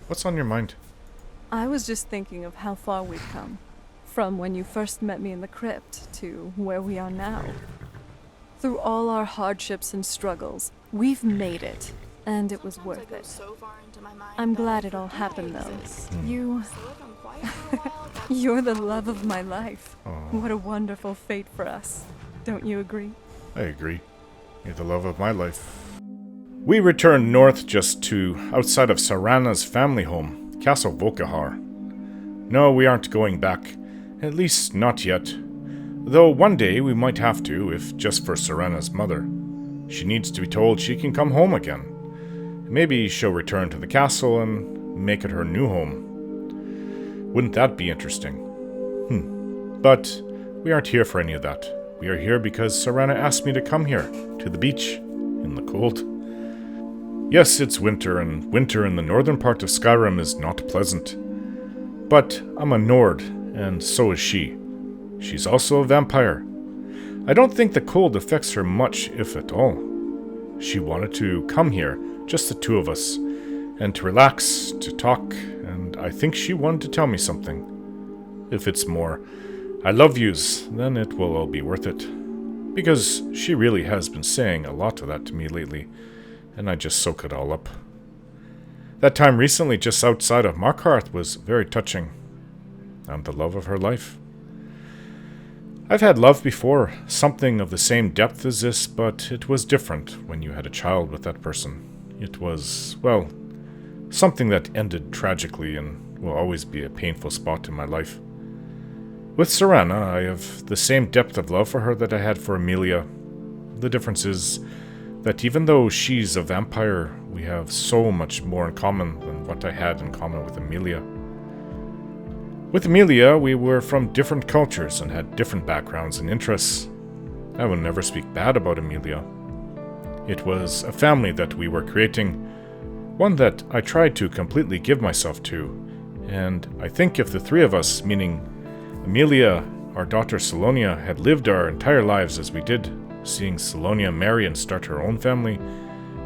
What's on your mind? I was just thinking of how far we've come. From when you first met me in the crypt to where we are now. Through all our hardships and struggles, we've made it. And it was worth it. I'm glad it all happened, though. You're the love of my life. What a wonderful fate for us. Don't you agree? I agree. You're the love of my life. We returned north just to outside of Serana's family home, Castle Volkihar. No, we aren't going back. At least not yet. Though one day we might have to, if just for Serana's mother. She needs to be told she can come home again. Maybe she'll return to the castle and make it her new home. Wouldn't that be interesting? But we aren't here for any of that. We are here because Serana asked me to come here, to the beach, in the cold. Yes, it's winter, and winter in the northern part of Skyrim is not pleasant. But I'm a Nord, and so is she. She's also a vampire. I don't think the cold affects her much, if at all. She wanted to come here, just the two of us, and to relax, to talk, and I think she wanted to tell me something. If it's more, I love yous, then it will all be worth it. Because she really has been saying a lot of that to me lately, and I just soak it all up. That time recently just outside of Markarth was very touching. I'm the love of her life. I've had love before, something of the same depth as this, but it was different when you had a child with that person. It was, well, something that ended tragically and will always be a painful spot in my life. With Serana, I have the same depth of love for her that I had for Amelia. The difference is that even though she's a vampire, we have so much more in common than what I had in common with Amelia. With Amelia, we were from different cultures and had different backgrounds and interests. I will never speak bad about Amelia. It was a family that we were creating, one that I tried to completely give myself to, and I think if the three of us, meaning Amelia, our daughter Salonia, had lived our entire lives as we did, seeing Salonia marry and start her own family,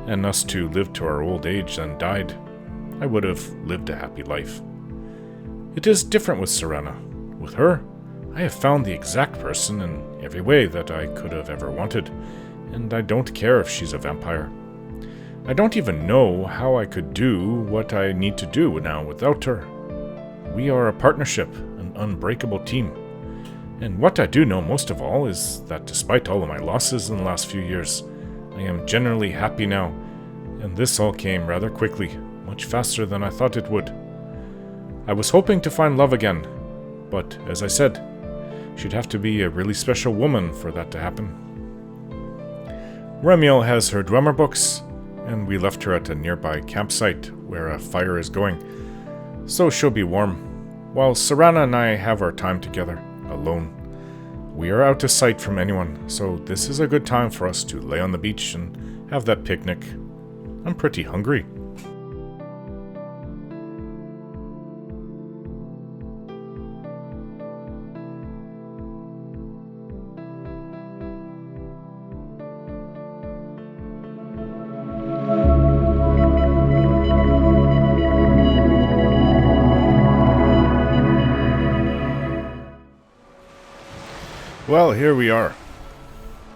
and us to live to our old age and died, I would have lived a happy life. It is different with Serana. With her, I have found the exact person in every way that I could have ever wanted, and I don't care if she's a vampire. I don't even know how I could do what I need to do now without her. We are a partnership, an unbreakable team. And what I do know most of all is that despite all of my losses in the last few years, I am generally happy now, and this all came rather quickly, much faster than I thought it would. I was hoping to find love again, but as I said, she'd have to be a really special woman for that to happen. Remiel has her Dwemer books, and we left her at a nearby campsite where a fire is going, so she'll be warm, while Serana and I have our time together, alone. We are out of sight from anyone, so this is a good time for us to lay on the beach and have that picnic. I'm pretty hungry. Well, here we are,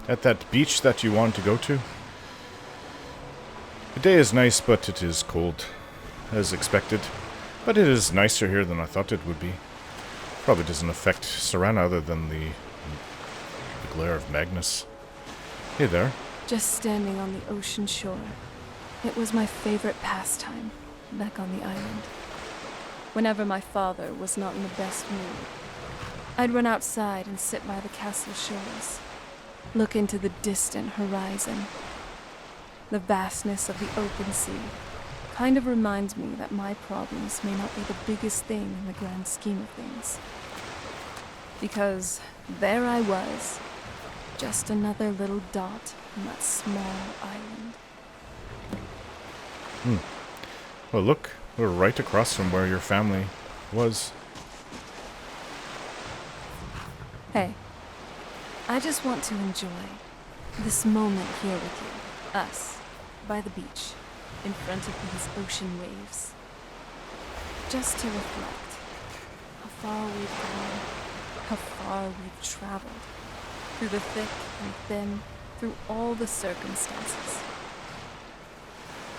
at that beach that you wanted to go to. The day is nice, but it is cold, as expected. But it is nicer here than I thought it would be. Probably doesn't affect Serana other than the glare of Magnus. Hey there. Just standing on the ocean shore. It was my favorite pastime, back on the island. Whenever my father was not in the best mood, I'd run outside and sit by the castle shores, look into the distant horizon. The vastness of the open sea kind of reminds me that my problems may not be the biggest thing in the grand scheme of things. Because there I was, just another little dot on that small island. Well, look, we're right across from where your family was. Hey, I just want to enjoy this moment here with you, us, by the beach, in front of these ocean waves. just to reflect. How far we've gone, how far we've traveled. Through the thick and thin, through all the circumstances.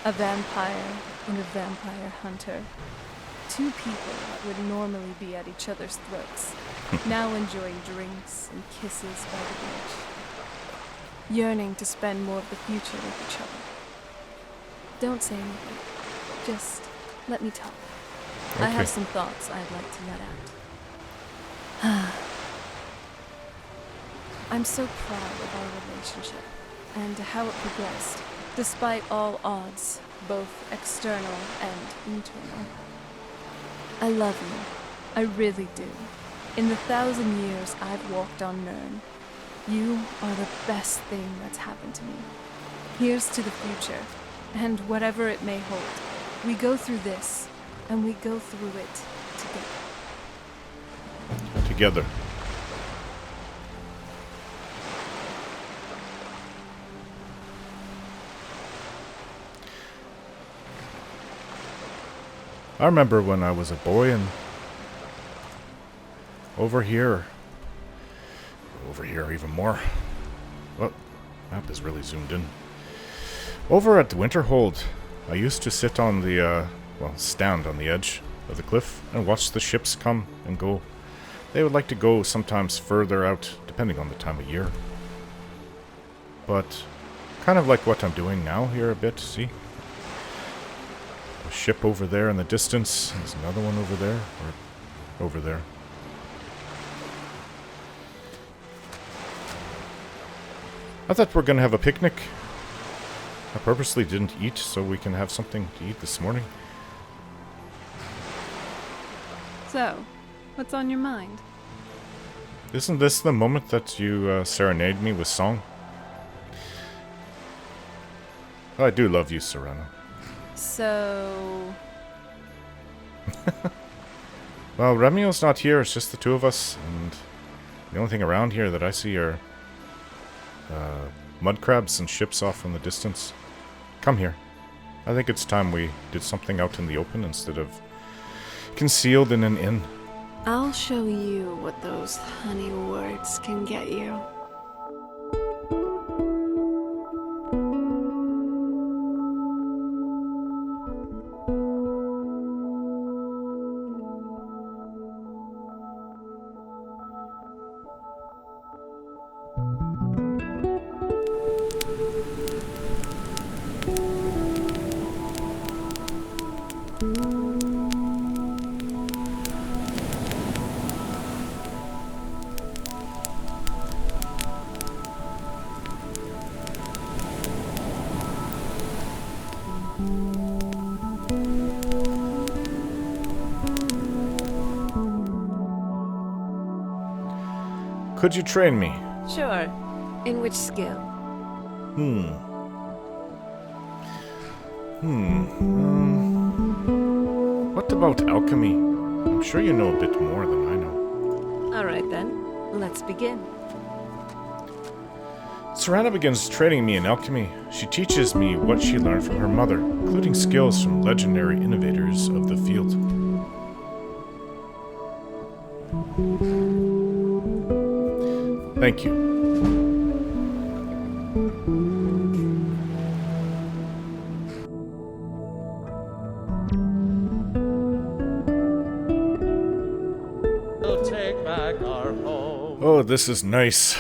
A vampire and a vampire hunter. Two people that would normally be at each other's throats, now enjoying drinks and kisses by the beach. Yearning to spend more of the future with each other. Don't say anything. Just let me talk. Okay. I have some thoughts I'd like to let out. I'm so proud of our relationship and how it progressed, despite all odds, both external and internal. I love you. I really do. In the 1,000 years I've walked on Nirn, you are the best thing that's happened to me. Here's to the future, and whatever it may hold. We go through this, and we go through it together. Together. I remember when I was a boy and over here even more. Oh, map is really zoomed in. Over at Winterhold, I used to sit on the, stand on the edge of the cliff and watch the ships come and go. They would like to go sometimes further out, depending on the time of year. But, kind of like what I'm doing now here a bit, see? A ship over there in the distance. There's another one over there, or over there. I thought we're gonna have a picnic. I purposely didn't eat so we can have something to eat this morning. So, what's on your mind? Isn't this the moment that you serenade me with song? Oh, I do love you, Serana. So... Well, Remio's not here, it's just the two of us, and the only thing around here that I see are mud crabs and ships off in the distance. Come here. I think it's time we did something out in the open instead of concealed in an inn. I'll show you what those honey words can get you. Could you train me? Sure. In which skill? What about alchemy? I'm sure you know a bit more than I know. Alright then, let's begin. Serana begins training me in alchemy. She teaches me what she learned from her mother, including skills from legendary innovators of the field. Thank you. We'll take back our home. Oh, this is nice.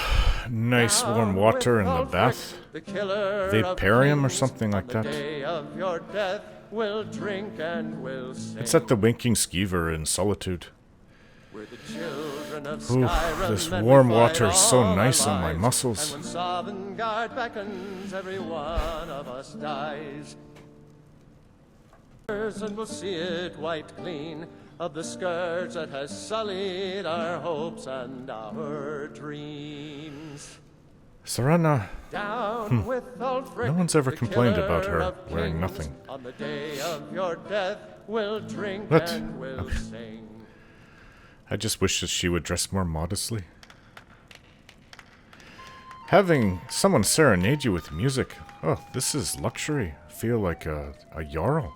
Nice warm water in the bath. Vaparium or something like that. It's at the Winking Skeever in Solitude. Ooh, this warm water is so nice on my muscles. And when Sovngarde beckons, every one of us dies. And we'll see it white clean of the scourge that has sullied our hopes and our dreams. Serana, Down with Ulfric, no one's ever the complained killer about her of wearing kings. nothing. On the day of your death, we'll drink What? and we'll Okay. sing. I just wish that she would dress more modestly. Having someone serenade you with music, oh, this is luxury. I feel like a jarl.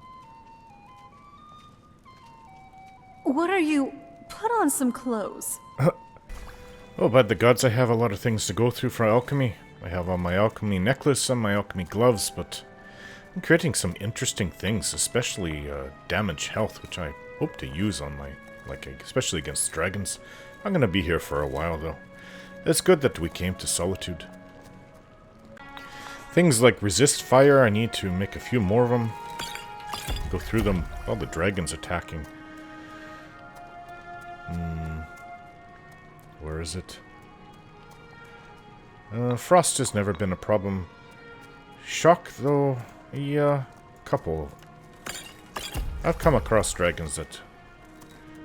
What are you... Put on some clothes. Oh, by the gods, I have a lot of things to go through for alchemy. I have on my alchemy necklace and my alchemy gloves, but I'm creating some interesting things, especially damage health, which I hope to use on my, especially against dragons. I'm gonna be here for a while, though. It's good that we came to Solitude. Things like resist fire, I need to make a few more of them. Go through them while the dragon's attacking. Where is it? Frost has never been a problem. Shock, though, yeah, couple. I've come across dragons that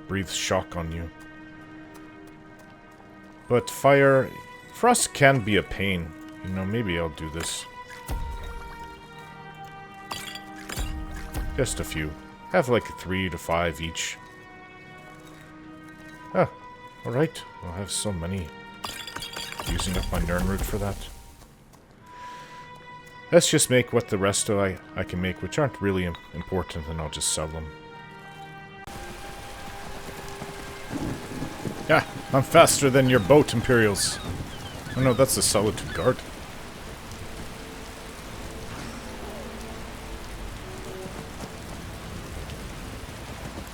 breathe shock on you. But fire, frost can be a pain. You know, maybe I'll do this. Just a few. Have like 3 to 5 each. Ah, alright. I'll have so many. Using up my Nirnroot for that. Let's just make what the rest of I can make, which aren't really important, and I'll just sell them. Yeah, I'm faster than your boat, Imperials. Oh no, that's the Solitude Guard.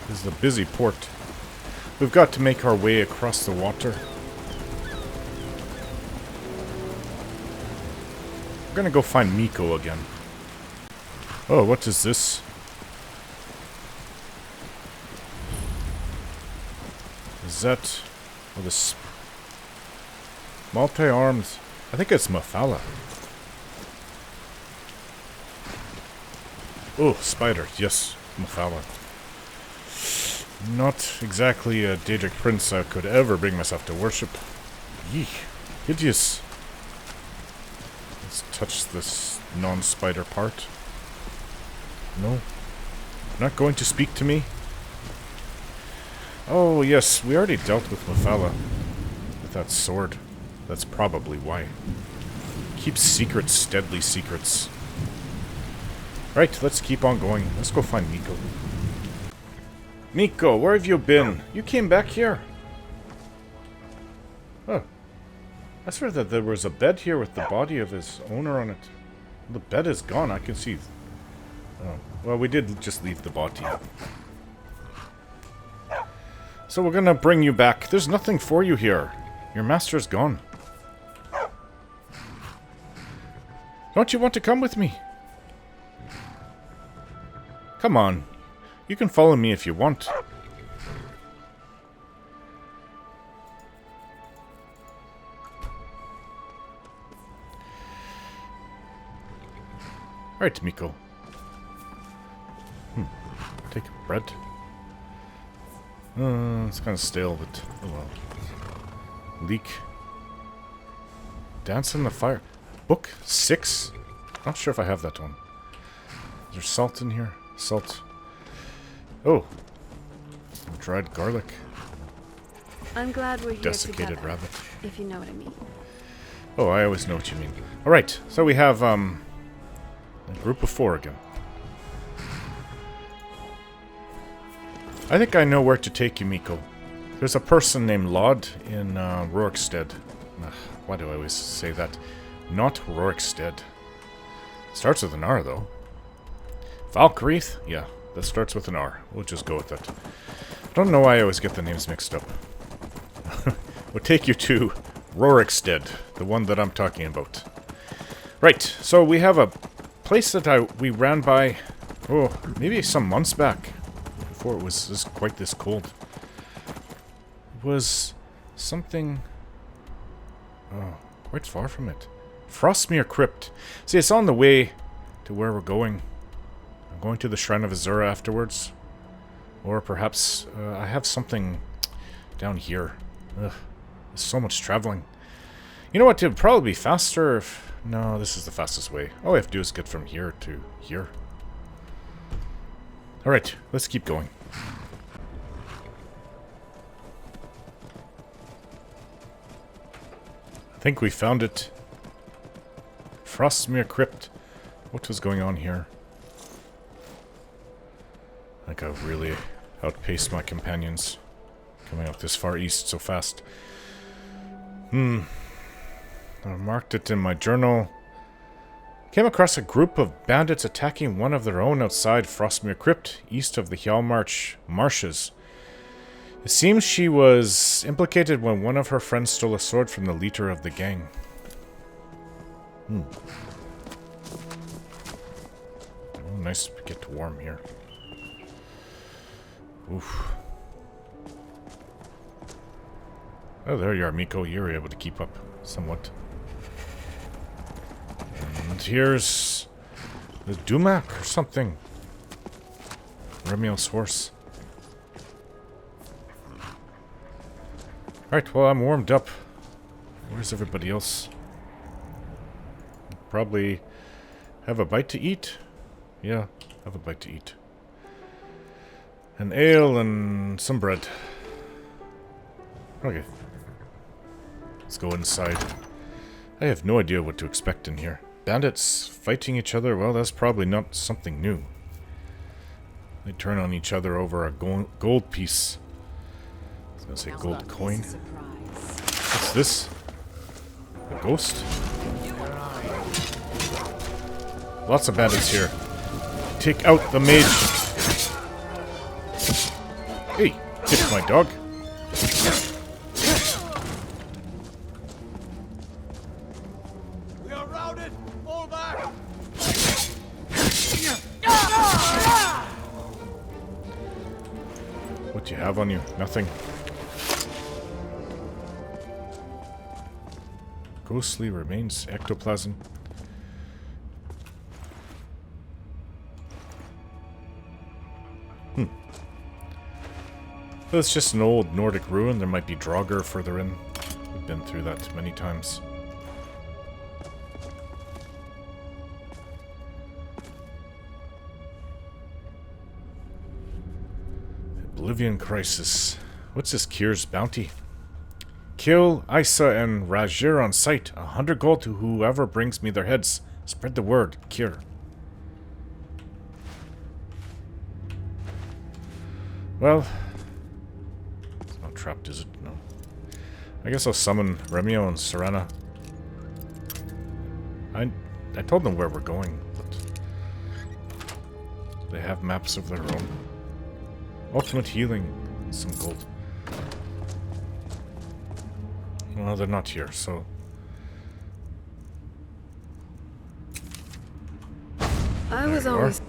This is a busy port. We've got to make our way across the water. We're gonna go find Meeko again. Oh, what is this? Is that... Oh, this... Multi-armed... I think it's Mephala. Oh, spider. Yes, Mephala. Not exactly a daedric prince I could ever bring myself to worship. Yeek. Hideous. Let's touch this non-spider part. No. Not going to speak to me? Oh, yes, we already dealt with Mephala. With that sword. That's probably why. Keep secrets, deadly secrets. Right, let's keep on going. Let's go find Meeko. Meeko, where have you been? You came back here. Oh. I swear that there was a bed here with the body of his owner on it. The bed is gone, I can see. Oh. Well, we did just leave the body. So we're gonna bring you back. There's nothing for you here. Your master's gone. Don't you want to come with me? Come on. You can follow me if you want. Alright, Meeko. Take bread. It's kind of stale, but oh well. Leek. Dance in the fire. Book 6? Not sure if I have that one. Is there salt in here? Salt. Oh. Dried garlic. I'm glad we're here Desiccated together, rabbit. if you know what I mean. Oh, I always know what you mean. Alright, so we have, a group of 4 again. I think I know where to take you, Meeko. There's a person named Laud in, Rorikstead. Why do I always say that? Not Rorikstead. Starts with an R, though. Valkyrieth? Yeah, that starts with an R. We'll just go with that. Don't know why I always get the names mixed up. We'll take you to Rorikstead, the one that I'm talking about. Right, so we have a place that we ran by, oh, maybe some months back, before it was quite this cold. It was something, oh, quite far from it. Frostmere Crypt. See, it's on the way to where we're going. I'm going to the Shrine of Azura afterwards. Or perhaps I have something down here. Ugh, there's so much traveling. You know what, it would probably be faster if... No, this is the fastest way. All I have to do is get from here to here. Alright, let's keep going. I think we found it. Frostmere Crypt. What was going on here? Like a really outpace my companions. Coming out this far east so fast. I marked it in my journal. Came across a group of bandits attacking one of their own outside Frostmere Crypt, east of the Hjalmarch marshes. It seems she was implicated when one of her friends stole a sword from the leader of the gang. Oh, nice to get warm here. Oof. Oh, there you are, Meeko. You're able to keep up somewhat. And here's the Dumak or something. Remio's horse. Alright, well, I'm warmed up. Where's everybody else? Probably have a bite to eat. Yeah, have a bite to eat. An ale and some bread. Okay. Let's go inside. I have no idea what to expect in here. Bandits fighting each other, well, that's probably not something new. They turn on each other over a gold piece. I was gonna say gold coin. What's this? A ghost? Lots of bandits here. Take out the mage. Hey, hit my dog. We are routed! Fall back! What do you have on you? Nothing. Ghostly remains, ectoplasm. Well, it's just an old Nordic ruin. There might be Draugr further in. We've been through that many times. Oblivion Crisis. What's this Kyr's bounty? Kill Isa and Rajir on sight. 100 gold to whoever brings me their heads. Spread the word. Kyr. Well, it's not trapped, is it? No. I guess I'll summon Remio and Serana. I told them where we're going, but they have maps of their own. Ultimate healing, and some gold. Well, they're not here, so... I was always...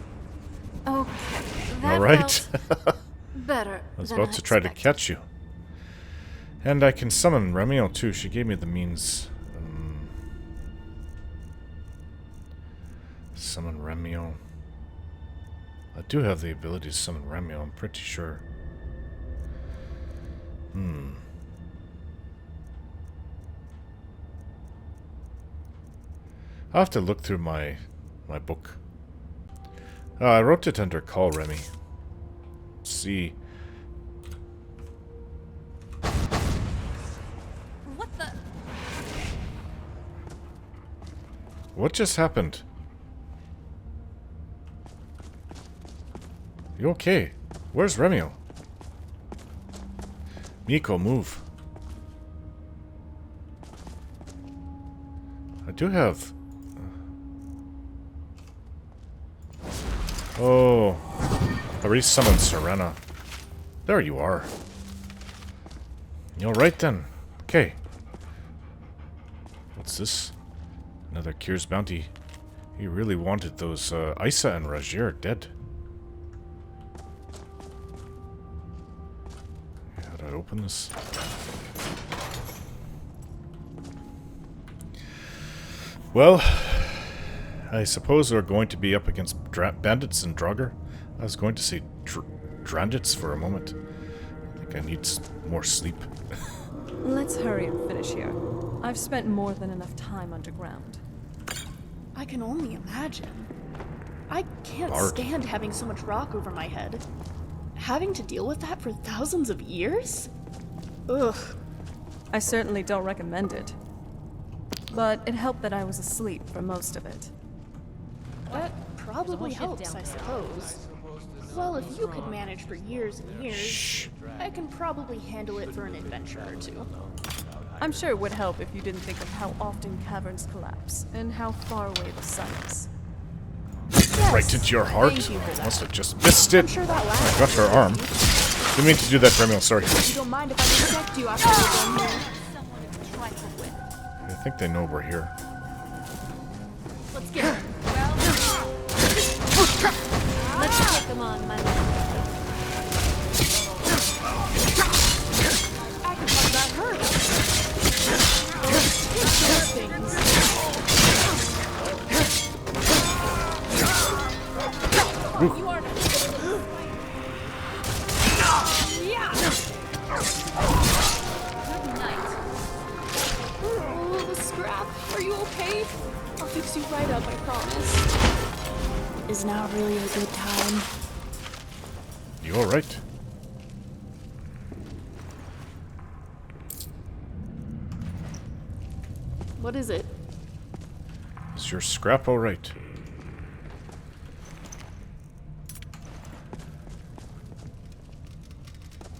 Okay, that Alright. felt better I was than about to try to expected. catch you. And I can summon Remio too. She gave me the means. Summon Remio. I do have the ability to summon Remio, I'm pretty sure. I'll have to look through my book. I wrote it under Call Remy. Let's see. What the? What just happened? You okay? Where's Remio? Meeko, move. I do have... Oh. I already summoned Serana. There you are. You alright then? Okay. What's this? Another Kyr's bounty. He really wanted those Isa and Rajir dead. How do I open this? Well, I suppose we're going to be up against bandits and Draugr. I was going to say Drandits for a moment. I think I need more sleep. Let's hurry and finish here. I've spent more than enough time underground. I can only imagine. I can't Bard. stand having so much rock over my head. Having to deal with that for thousands of years? Ugh. I certainly don't recommend it. But it helped that I was asleep for most of it. That probably helps, I suppose. Well, if you could manage for years and years, Shh. I can probably handle it for an adventure or two. I'm sure it would help if you didn't think of how often caverns collapse and how far away the sun is. Right into your heart? Thank you for that. Must have just missed it. I'm sure that I lasts. got her arm. Didn't mean to do that, Remiel, sorry. You don't mind if I protect you after you're done here? I think they know we're here. Let's get it. Let's take them on, my lord. I can talk about her. Those things. You are Oh, the scrap. Are you okay? I'll fix you right up, I promise. Is now really a good time? You alright? What is it? Is your scrap alright?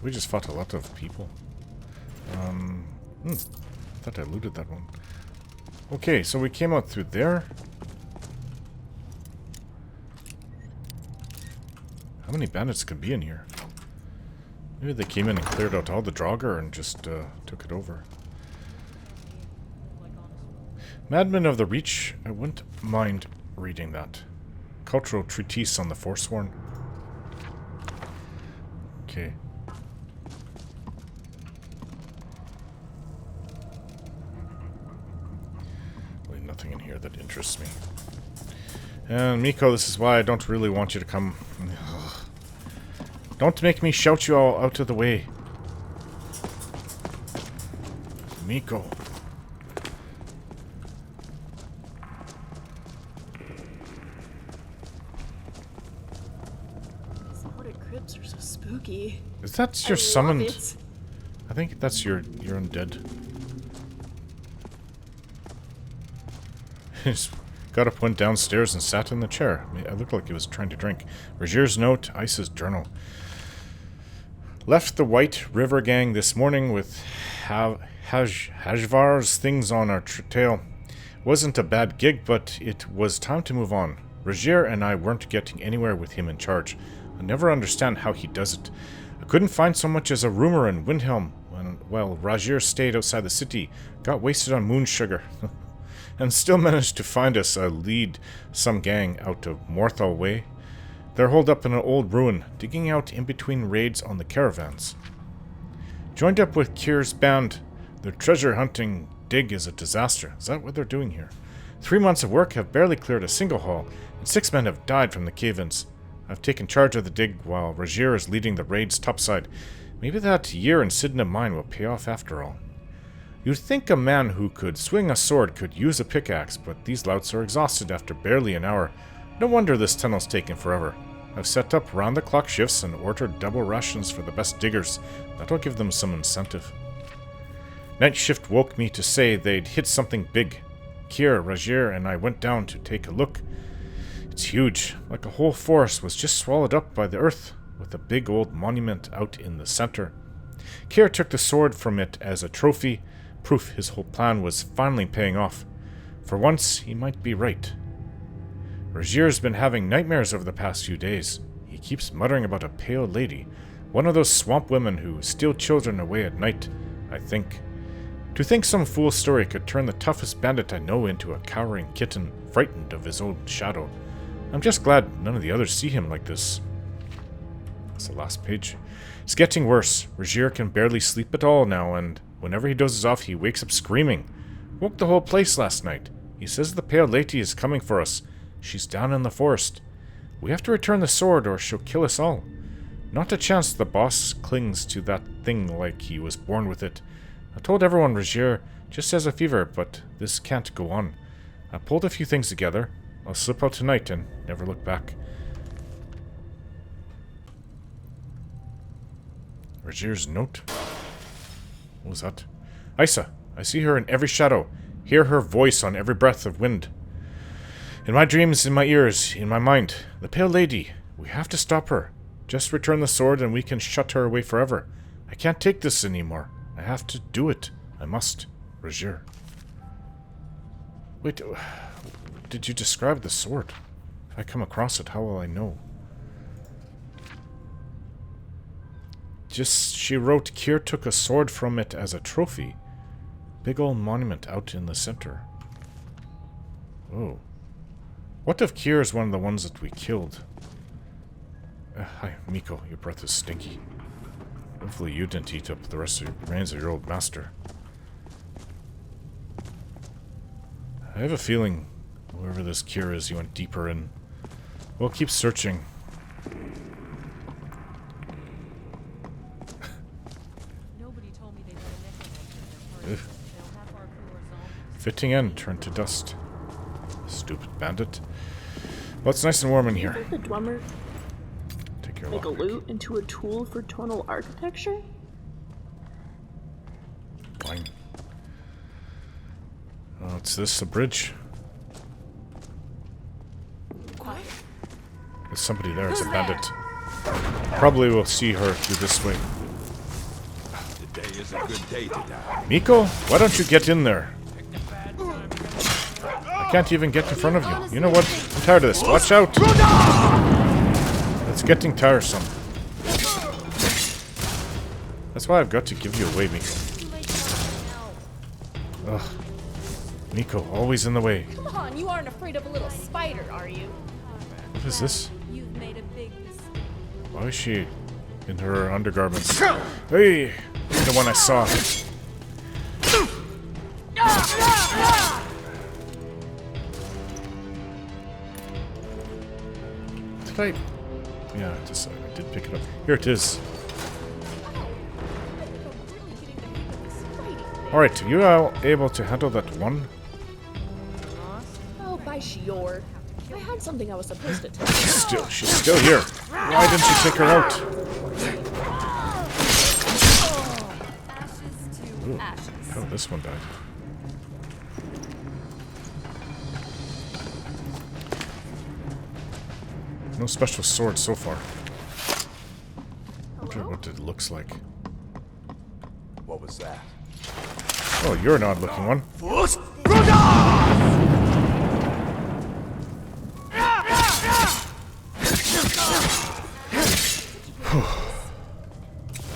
We just fought a lot of people. I thought I looted that one. Okay, so we came out through there. How many bandits could be in here? Maybe they came in and cleared out all the Draugr and just took it over. Madmen of the Reach, I wouldn't mind reading that. Cultural treatise on the Forsworn. Okay. Really nothing in here that interests me. And Meeko, this is why I don't really want you to come. Ugh. Don't make me shout you all out of the way. Meeko. Nordic crypts are so spooky. Is that your I love summoned? it. I think that's your undead. Just got up, went downstairs, and sat in the chair. I looked like he was trying to drink. Rogier's note, Ice's journal. Left the White River gang this morning with Hajvar's things on our tail. Wasn't a bad gig, but it was time to move on. Rogier and I weren't getting anywhere with him in charge. I never understand how he does it. I couldn't find so much as a rumor in Windhelm, while Rogier stayed outside the city, got wasted on moon sugar, and still managed to find us a lead some gang out of Morthal way. They're holed up in an old ruin, digging out in between raids on the caravans. Joined up with Kier's band. Their treasure hunting dig is a disaster. Is that what they're doing here? 3 months of work have barely cleared a single haul, and 6 men have died from the cave-ins. I've taken charge of the dig while Rogier is leading the raids topside. Maybe that year in Sidna mine will pay off after all. You'd think a man who could swing a sword could use a pickaxe, but these louts are exhausted after barely an hour. No wonder this tunnel's taken forever. I've set up round-the-clock shifts and ordered double rations for the best diggers. That'll give them some incentive. Night shift woke me to say they'd hit something big. Kier, Rogier, and I went down to take a look. It's huge, like a whole forest was just swallowed up by the earth, with a big old monument out in the center. Kier took the sword from it as a trophy, proof his whole plan was finally paying off. For once, he might be right. Rogier's been having nightmares over the past few days. He keeps muttering about a pale lady, one of those swamp women who steal children away at night, I think. To think some fool story could turn the toughest bandit I know into a cowering kitten, frightened of his own shadow. I'm just glad none of the others see him like this. That's the last page. It's getting worse. Rogier can barely sleep at all now, and whenever he dozes off, he wakes up screaming. Woke the whole place last night. He says the pale lady is coming for us. She's down in the forest. We have to return the sword or she'll kill us all. Not a chance the boss clings to that thing like he was born with it. I told everyone Rogier just has a fever, but this can't go on. I pulled a few things together. I'll slip out tonight and never look back. Rogier's note? What was that? Isa, I see her in every shadow. Hear her voice on every breath of wind. In my dreams, in my ears, in my mind. The pale lady. We have to stop her. Just return the sword and we can shut her away forever. I can't take this anymore. I have to do it. I must. Roger. Wait, did you describe the sword? If I come across it, how will I know? She wrote, Kier took a sword from it as a trophy. Big old monument out in the center. Oh. What if Kier is one of the ones that we killed? Hi, Meeko. Your breath is stinky. Hopefully you didn't eat up the remains of your old master. I have a feeling whoever this Kier is, he went deeper in. We'll keep searching. Fitting end, turned to dust. Stupid bandit. Well, it's nice and warm in here. Did the Dwemer Take your make a lock. loot into a tool for tonal architecture? Fine. Oh, it's this, a bridge. Quiet. There's somebody there, it's a bandit. Probably we'll see her through this way. Today is a good day to die. Meeko, why don't you get in there? I can't even get in front of you. You know what? I'm tired of this. Watch out! It's getting tiresome. That's why I've got to give you away, Meeko. Ugh. Meeko, always in the way. Come on, you aren't afraid of a little spider, are you? What is this? You've made a big mistake. Why is she in her undergarments? Hey! The one I saw. Did I? Yeah, I did pick it up. Here it is. Alright, you are able to handle that one? Oh, by Shior. I had something I was supposed to tell you. She's still here. Why didn't you take her out? Ashes to Ooh, ashes. oh, this one died. No special sword so far. I wonder what it looks like. What was that? Oh, you're an odd looking one. I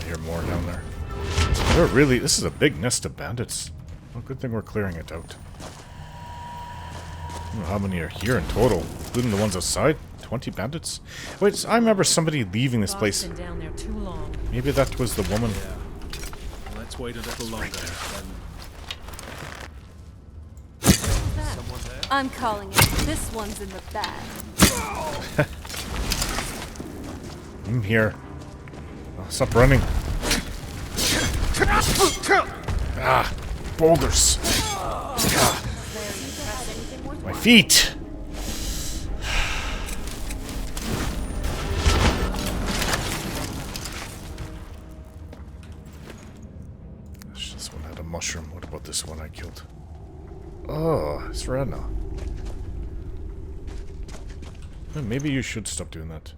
hear more down there. This is a big nest of bandits. Well, good thing we're clearing it out. I don't know how many are here in total, including the ones outside. 20 bandits? Wait, I remember somebody leaving this place. Been down there too long. Maybe that was the woman. Let's wait a little longer. I'm calling it. This one's in the bag. I'm here. Oh, stop running. Ah, boulders. Ah. My feet. This one had a mushroom. What about this one I killed? Oh, Serana. Maybe you should stop doing that.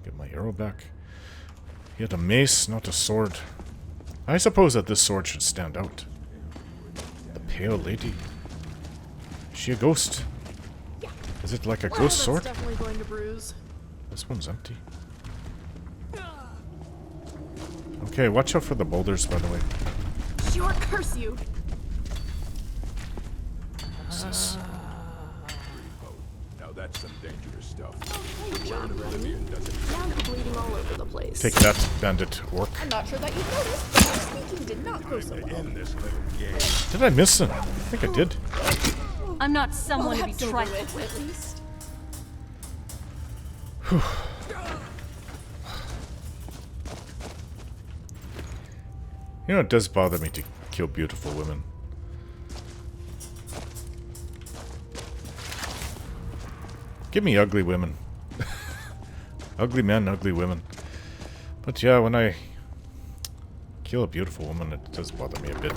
Get my arrow back. He had a mace, not a sword. I suppose that this sword should stand out. The Pale Lady. Is she a ghost? Is it like a ghost sword? Definitely going to bruise. This one's empty. Okay, watch out for the boulders, by the way. Shior, curse you! What's this? Now that's some dangerous stuff. Hey, John, now you're bleeding all over the place. Take that, bandit orc. I'm not sure that you noticed, but your sneaking did not go so well. In this little game. Did I miss him? I think I did. I'm not someone to be That's over trifled with, with. at least. You know, it does bother me to kill beautiful women. Give me ugly women. Ugly men, ugly women. But yeah, when I kill a beautiful woman, it does bother me a bit.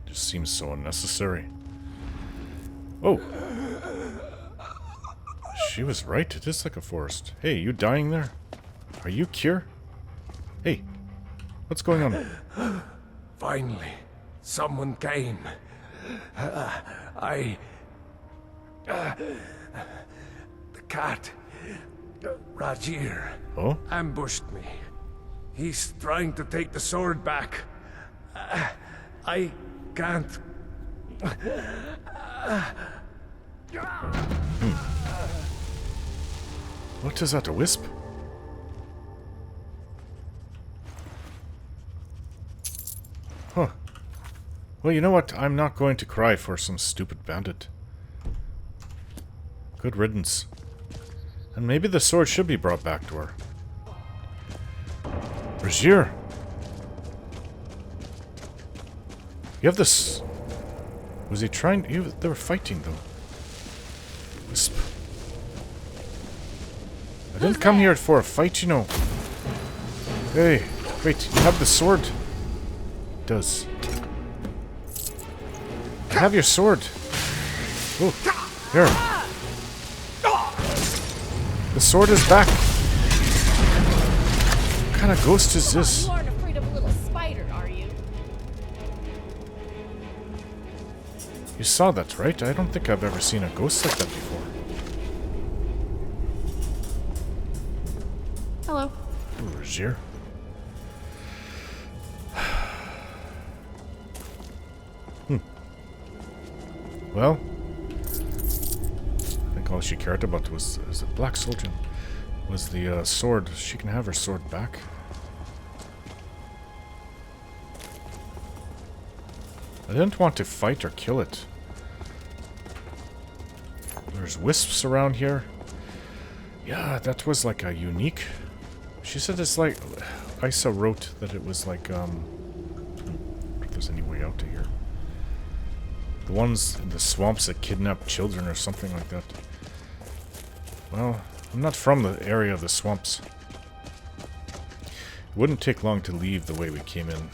Just seems so unnecessary. Oh. She was right. It is like a forest. Hey, you dying there? Are you Cure? Hey. What's going on? Finally, someone came. The cat, Rajir, Oh? ambushed me. He's trying to take the sword back. I can't. What is that, a wisp? Huh. Well, you know what? I'm not going to cry for some stupid bandit. Good riddance. And maybe the sword should be brought back to her. Rajir! You have this... Was he trying... They were fighting, though. Wisp. I didn't come here for a fight, you know. Hey, wait, you have the sword. It does. I have your sword. Oh, here. The sword is back. What kind of ghost is this? You aren't afraid of a little spider, are you? You saw that, right? I don't think I've ever seen a ghost like that before. Hello. Ooh, Rajir. Well, I think all she cared about was a black soldier. Was the sword. She can have her sword back. I didn't want to fight or kill it. There's wisps around here. Yeah, that was like a unique... She said it's like... Isa wrote that it was like, if there's any way out to here. The ones in the swamps that kidnap children or something like that. Well, I'm not from the area of the swamps. It wouldn't take long to leave the way we came in.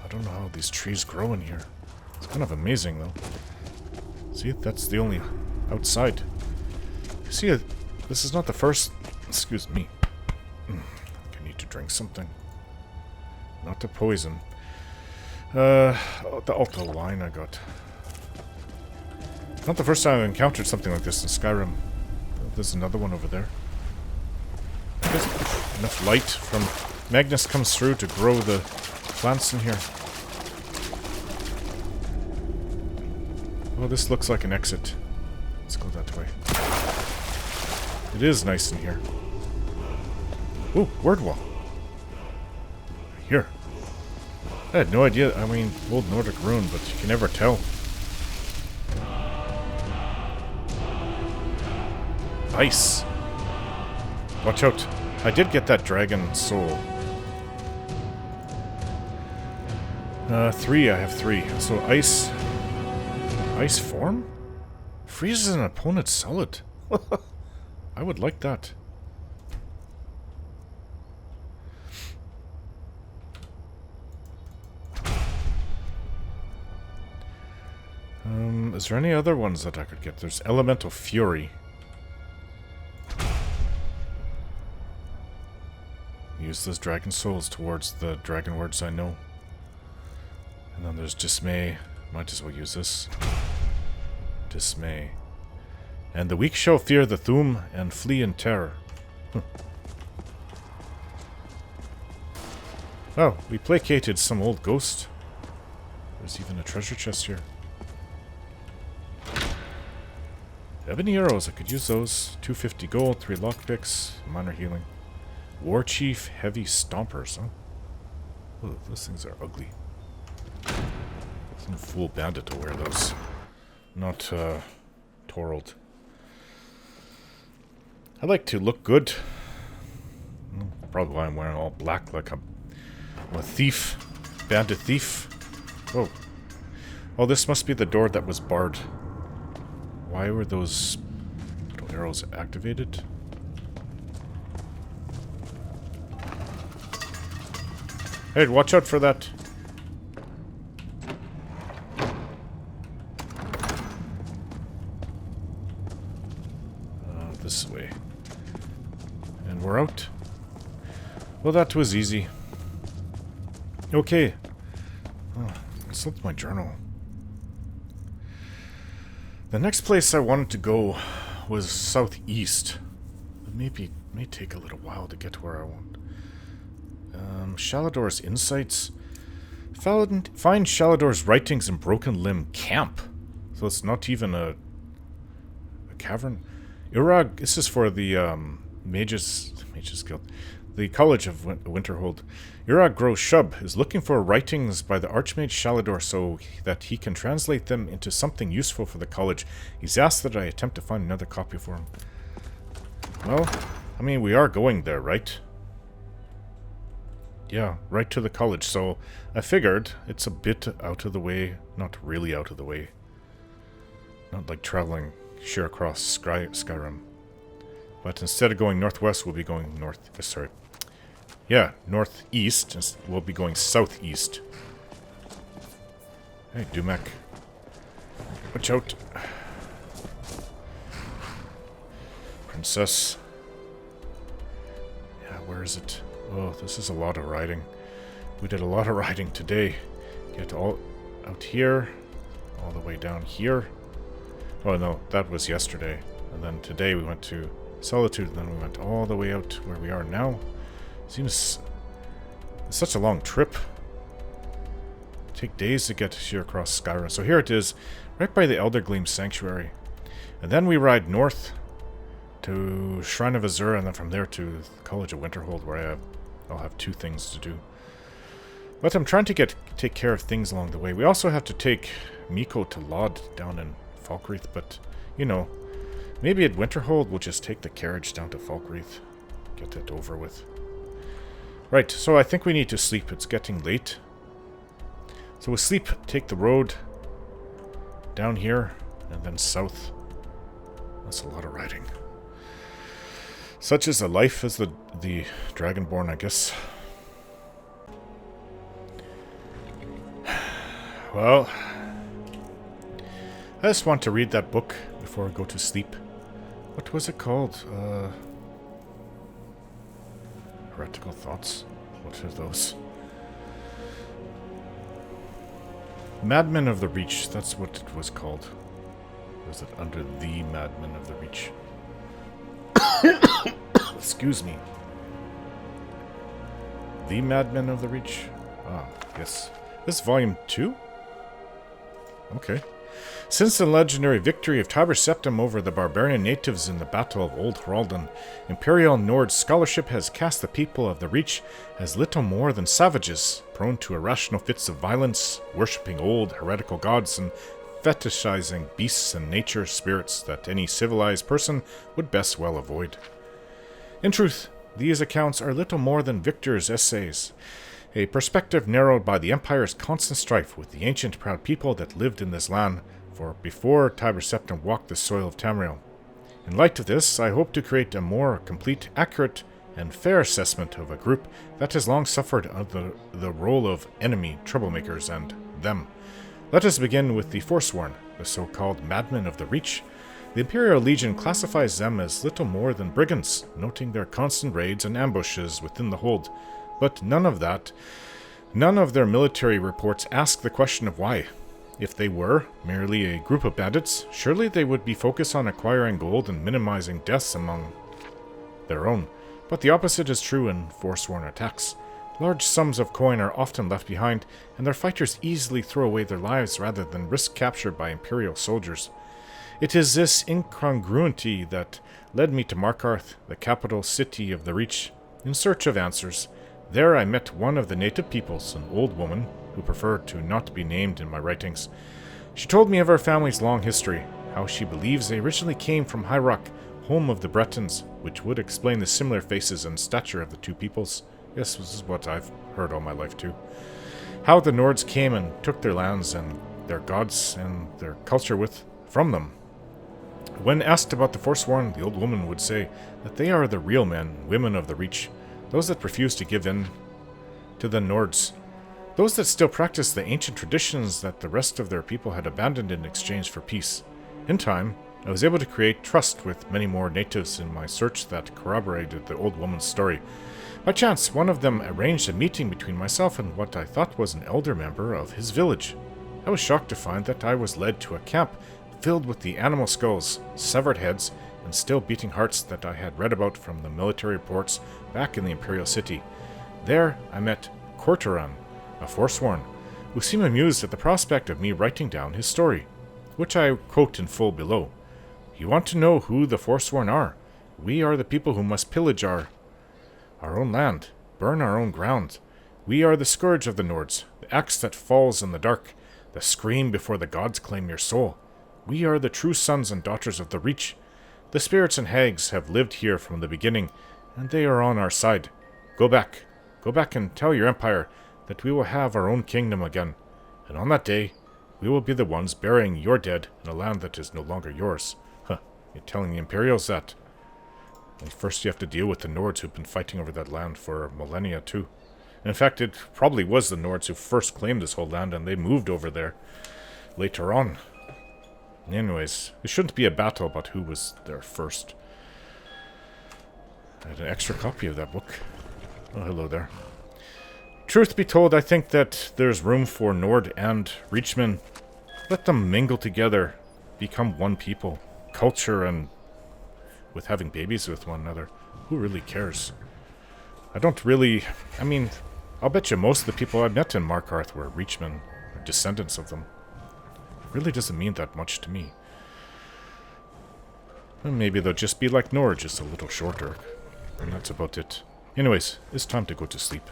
I don't know how these trees grow in here. It's kind of amazing, though. See, that's the only outside. See, this is not the first... Excuse me. I need to drink something. Not to poison. The alto wine I got. Not the first time I've encountered something like this in Skyrim. There's another one over there. I guess enough light from Magnus comes through to grow the plants in here. Oh, this looks like an exit. Let's go that way. It is nice in here. Ooh, word wall. Here. I had no idea. I mean, old Nordic rune, but you can never tell. Ice. Watch out. I did get that dragon soul. 3. I have 3. So ice... Ice form? Freezes an opponent solid. I would like that. Is there any other ones that I could get? There's Elemental Fury. Use those dragon souls towards the dragon words I know. And then there's Dismay. Might as well use this. Dismay. And the weak shall fear the Thum and flee in terror. Oh, we placated some old ghost. There's even a treasure chest here. Ebony arrows, I could use those. 250 gold, 3 lockpicks, minor healing. War Chief heavy stompers, huh? Oh, those things are ugly. Some fool bandit to wear those. Not, Torald. I like to look good. Probably why I'm wearing all black like I'm a thief. Bandit thief. Oh. Oh, this must be the door that was barred. Why were those little arrows activated? Hey, watch out for that. this way. And we're out. Well, that was easy. Okay. Oh, I slipped my journal. The next place I wanted to go was southeast. It may take a little while to get to where I want. Shalador's Insights. Find Shalador's writings in Broken Limb Camp. So it's not even a cavern. Urag, this is for the Mages Guild. The College of Winterhold. Urag Gro Shub is looking for writings by the Archmage Shalador so that he can translate them into something useful for the college. He's asked that I attempt to find another copy for him. Well, I mean, we are going there, right? Yeah, right to the college, so I figured it's a bit out of the way. Not really out of the way. Not like traveling sheer across Skyrim. But instead of going northwest, we'll be going northeast. We'll be going southeast. Hey, Dumek. Watch out. Princess. Yeah, where is it? Oh, this is a lot of riding. We did a lot of riding today. Get all out here, all the way down here. Oh no, that was yesterday. And then today we went to Solitude, and then we went all the way out to where we are now. Seems it's such a long trip. Take days to get here across Skyrim. So here it is, right by the Eldergleam Sanctuary. And then we ride north to Shrine of Azura, and then from there to the College of Winterhold, where I'll have 2 things to do. But I'm trying to take care of things along the way. We also have to take Meeko to Lod down in Falkreath, but, you know, maybe at Winterhold we'll just take the carriage down to Falkreath. Get that over with. Right, so I think we need to sleep. It's getting late. So we'll sleep, take the road down here, and then south. That's a lot of riding. Such is the life as the Dragonborn, I guess. Well, I just want to read that book before I go to sleep. What was it called? Heretical Thoughts? What are those? Madmen of the Reach, that's what it was called. Or was it under the Madmen of the Reach? Excuse me. The Madmen of the Reach? Ah, yes. This is volume 2? Okay. Since the legendary victory of Tiber Septim over the barbarian natives in the Battle of Old Hraldan, Imperial Nord scholarship has cast the people of the Reach as little more than savages, prone to irrational fits of violence, worshipping old heretical gods, and fetishizing beasts and nature spirits that any civilized person would best well avoid. In truth, these accounts are little more than Victor's essays, a perspective narrowed by the Empire's constant strife with the ancient proud people that lived in this land, for before Tiber Septim walked the soil of Tamriel. In light of this, I hope to create a more complete, accurate, and fair assessment of a group that has long suffered under the role of enemy, troublemakers, and them. Let us begin with the Forsworn, the so-called Madmen of the Reach. The Imperial Legion classifies them as little more than brigands, noting their constant raids and ambushes within the hold. But none of their military reports ask the question of why. If they were merely a group of bandits, surely they would be focused on acquiring gold and minimizing deaths among their own. But the opposite is true in Forsworn attacks. Large sums of coin are often left behind, and their fighters easily throw away their lives rather than risk capture by Imperial soldiers. It is this incongruity that led me to Markarth, the capital city of the Reach, in search of answers. There I met one of the native peoples, an old woman, who preferred to not be named in my writings. She told me of her family's long history, how she believes they originally came from High Rock, home of the Bretons, which would explain the similar faces and stature of the two peoples. Yes, this is what I've heard all my life too. How the Nords came and took their lands and their gods and their culture from them. When asked about the Forsworn, the old woman would say that they are the real men and women of the Reach, those that refuse to give in to the Nords, those that still practice the ancient traditions that the rest of their people had abandoned in exchange for peace. In time, I was able to create trust with many more natives in my search that corroborated the old woman's story. By chance, one of them arranged a meeting between myself and what I thought was an elder member of his village. I was shocked to find that I was led to a camp filled with the animal skulls, severed heads, and still beating hearts that I had read about from the military reports back in the Imperial City. There, I met Cortoran, a Forsworn, who seemed amused at the prospect of me writing down his story, which I quote in full below. You want to know who the Forsworn are? We are the people who must pillage our own land, burn our own ground. We are the scourge of the Nords, the axe that falls in the dark, the scream before the gods claim your soul. We are the true sons and daughters of the Reach. The spirits and hags have lived here from the beginning, and they are on our side. Go back and tell your empire that we will have our own kingdom again, and on that day, we will be the ones burying your dead in a land that is no longer yours. Huh, you're telling the Imperials that? And first you have to deal with the Nords who've been fighting over that land for millennia too. And in fact, it probably was the Nords who first claimed this whole land, and they moved over there later on. Anyways, it shouldn't be a battle about who was there first. I had an extra copy of that book. Oh, hello there. Truth be told, I think that there's room for Nord and Reachmen. Let them mingle together, become one people. Culture and with having babies with one another. Who really cares? I mean, I'll bet you most of the people I met in Markarth were Reachmen, or descendants of them. It really doesn't mean that much to me. Well, maybe they'll just be like Nord, just a little shorter. And that's about it. Anyways, it's time to go to sleep.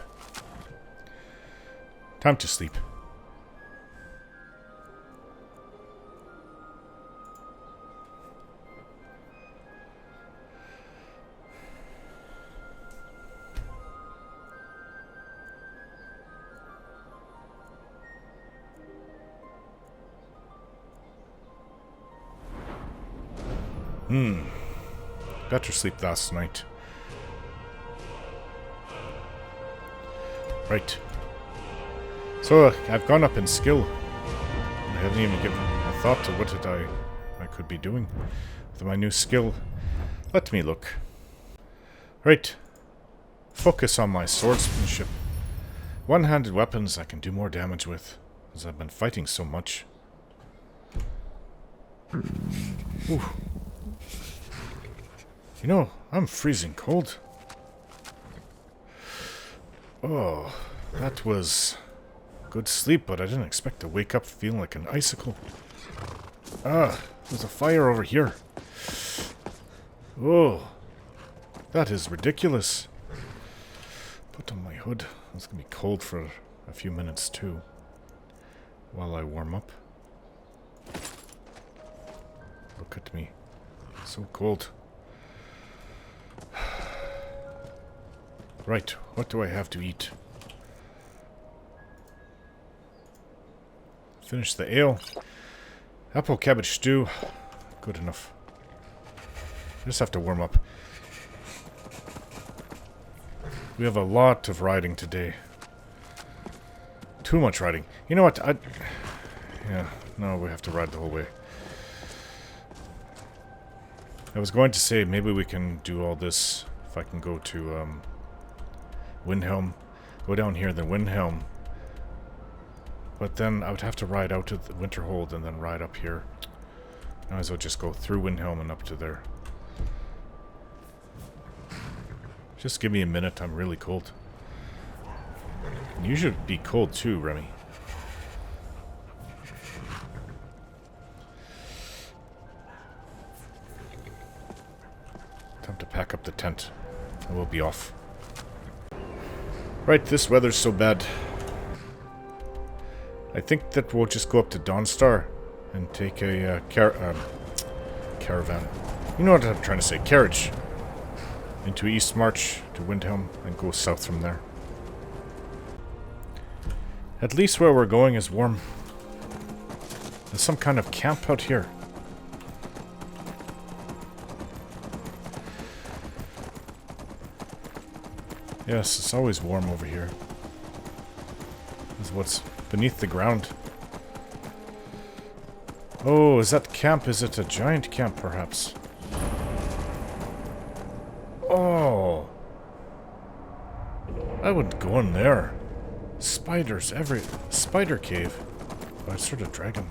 Time to sleep. Better sleep last night. Right. So, I've gone up in skill. I haven't even given a thought to what I could be doing with my new skill. Let me look. Right. Focus on my swordsmanship. One-handed weapons I can do more damage with, as I've been fighting so much. Ooh. You know, I'm freezing cold. Oh, that was good sleep, but I didn't expect to wake up feeling like an icicle. Ah, there's a fire over here. Oh, that is ridiculous. Put on my hood. It's gonna be cold for a few minutes too, while I warm up. Look at me. So cold. Right, what do I have to eat? Finish the ale. Apple cabbage stew. Good enough. I just have to warm up. We have a lot of riding today. Too much riding. You know what? Yeah, no, we have to ride the whole way. I was going to say maybe we can do all this if I can go to Windhelm. Go down here, then Windhelm. But then I would have to ride out to the Winterhold and then ride up here. Might as well just go through Windhelm and up to there. Just give me a minute, I'm really cold. And you should be cold too, Remy. Time to pack up the tent. And we'll be off. Right, this weather's so bad. I think that we'll just go up to Dawnstar and take a caravan. You know what I'm trying to say, carriage. Into East March to Windhelm and go south from there. At least where we're going is warm. There's some kind of camp out here. Yes, it's always warm over here. This is what's beneath the ground. Oh, is that camp? Is it a giant camp, perhaps? Oh. I wouldn't go in there. Spiders, every... Spider cave. Oh, I saw a dragon.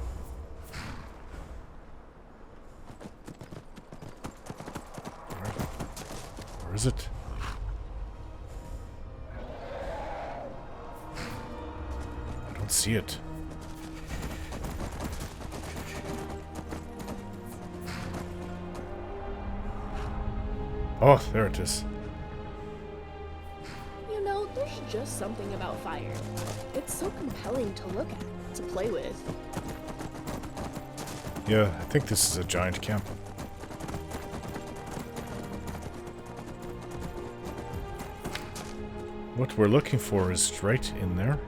Where is it? I don't see it. Oh, there it is. You know, there's just something about fire. It's so compelling to look at, to play with. Yeah, I think this is a giant camp. What we're looking for is right in there.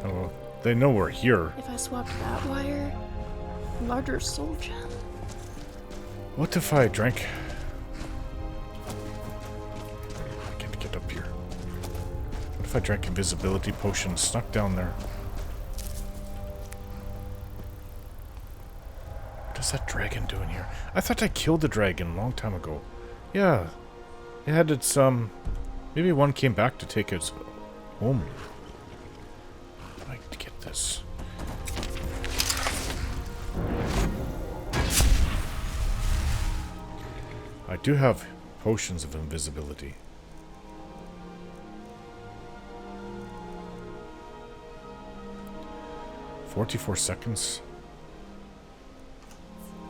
Oh, they know we're here. If I swapped that wire, larger soul gem. What if I drank... I can't get up here. What if I drank invisibility potion, snuck down there? What is that dragon doing here? I thought I killed the dragon a long time ago. Yeah. It had its, maybe one came back to take its home. I'd like to get this. I do have potions of invisibility. "44 seconds.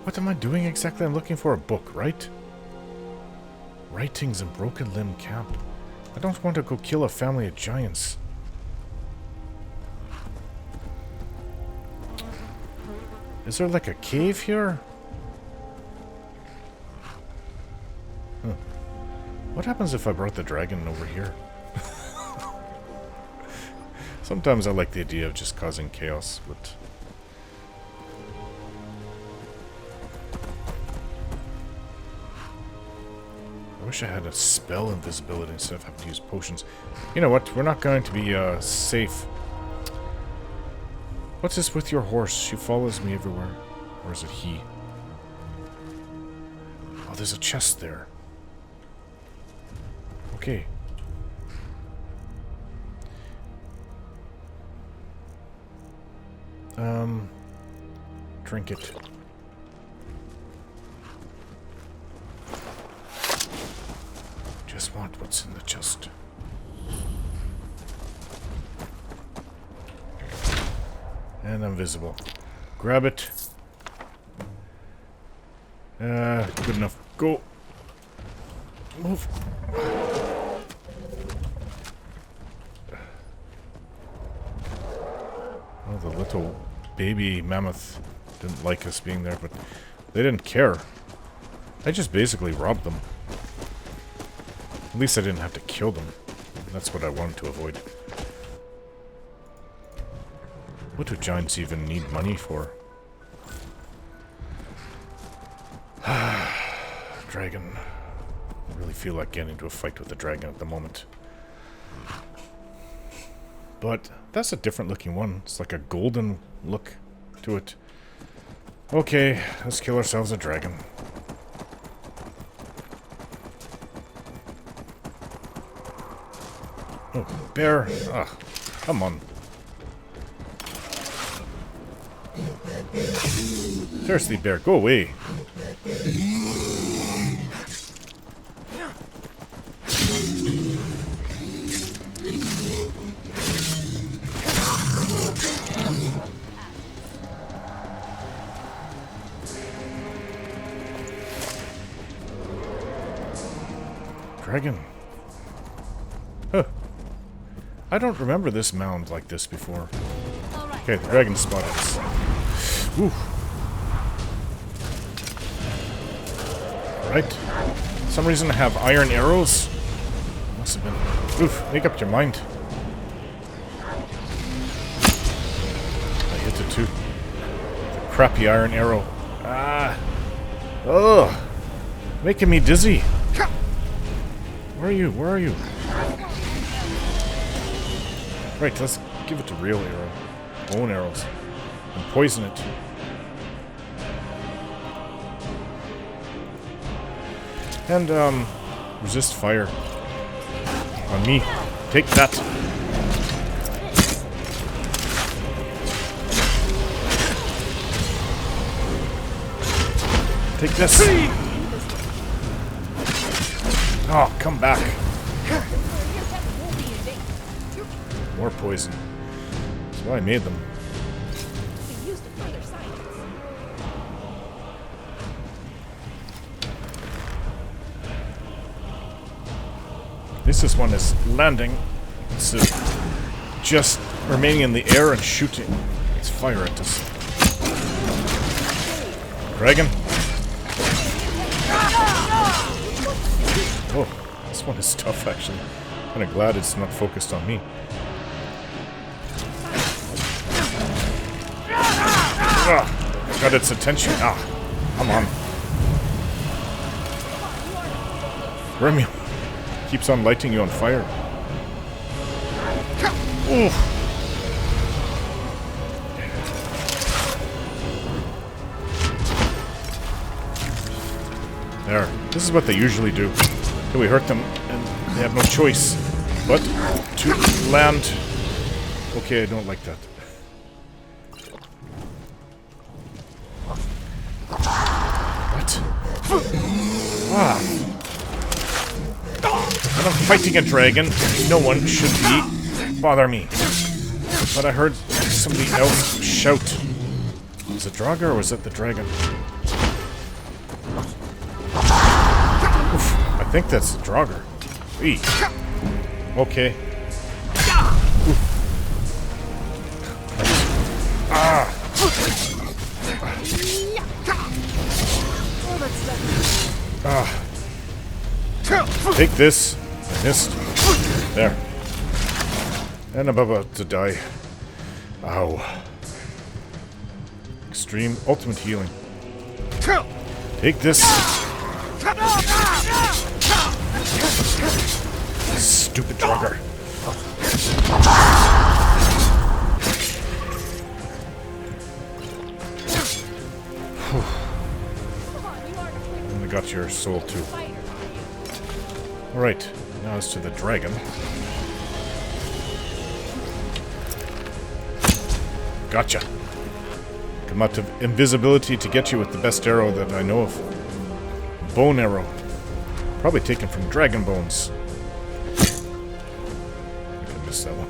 What am I doing exactly? I'm looking for a book, right? Writings in Broken Limb Camp. I don't want to go kill a family of giants. Is there like a cave here? Huh. What happens if I brought the dragon over here? Sometimes I like the idea of just causing chaos, but... I wish I had a spell invisibility instead of having to use potions. You know what? We're not going to be safe. What's this with your horse? She follows me everywhere. Or is it he? Oh, there's a chest there. Okay. Drink it. Just want what's in the chest. And I'm visible. Grab it. Good enough. Go. Move. Oh, the little baby mammoth didn't like us being there, but they didn't care. I just basically robbed them. At least I didn't have to kill them. That's what I wanted to avoid. What do giants even need money for? Dragon. I really feel like getting into a fight with the dragon at the moment. But that's a different looking one. It's like a golden look to it. Okay, let's kill ourselves a dragon. Oh, bear. Ah, come on. Seriously, bear, go away. Dragon. Huh. I don't remember this mound like this before. Okay, the dragon spotted us. Woo. Right. For some reason I have iron arrows. Must have been. Oof, make up your mind. I hit it too. The crappy iron arrow. Ah. Ugh. Making me dizzy. Where are you? Where are you? Right, let's give it the real arrow. Bone arrows. And poison it. And, resist fire. On me. Take that. Take this. Oh, come back. More poison. That's why I made them. This one is landing. It's just remaining in the air and shooting its fire at us. Dragon. Oh, this one is tough actually. Kind of glad it's not focused on me. Got its attention. Ah, come on. Remy keeps on lighting you on fire. Oof. There. This is what they usually do. Till we hurt them, and they have no choice but to land. Okay, I don't like that. What? Ah. When I'm fighting a dragon, no one should bother me. But I heard somebody else shout. Was it Draugr or was it the dragon? Oof, I think that's the Draugr. Eek. Okay. Oof. Ah. Ah. Take this. I missed. There. And I'm about to die. Ow. Extreme ultimate healing. Take this. Stupid Draugr. And I got your soul too. Alright, now as to the dragon. Gotcha. Come out of invisibility to get you with the best arrow that I know of. Bone arrow. Probably taken from dragon bones. I think I missed that one.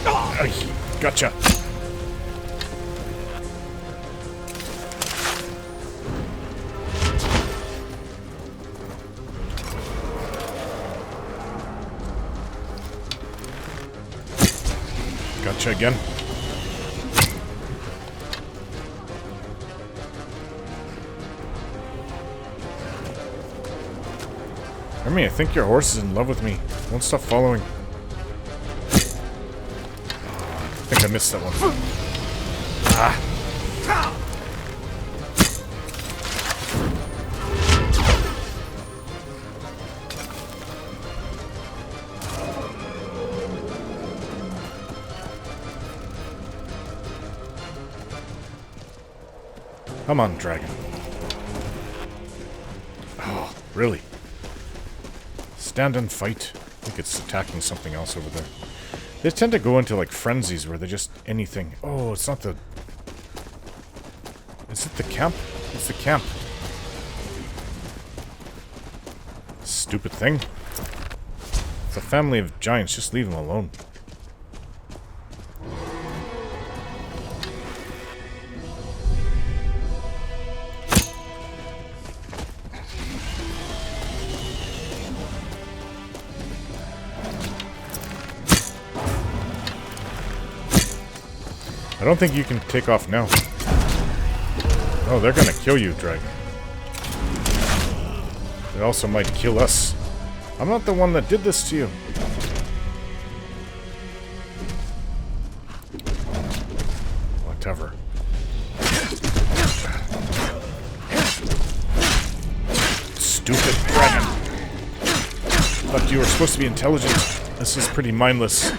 Ay, gotcha. Gotcha again. Remy, I think your horse is in love with me. Won't stop following. I think I missed that one. Ah. Come on, dragon. Oh, really? Stand and fight. I think it's attacking something else over there. They tend to go into like frenzies where they're just anything. Oh, it's not the... Is it the camp? It's the camp. Stupid thing. It's a family of giants. Just leave them alone. I don't think you can take off now. Oh, they're gonna kill you, dragon. They also might kill us. I'm not the one that did this to you. Whatever. stupid dragon. But you were supposed to be intelligent. This is pretty mindless.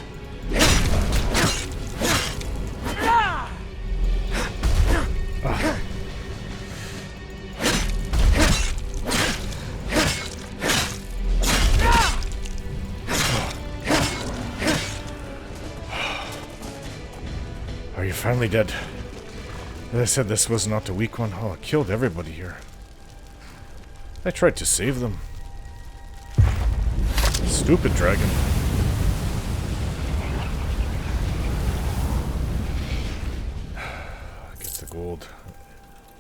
Are you finally dead? As I said, this was not the weak one. Oh, it killed everybody here. I tried to save them. Stupid dragon. Get the gold.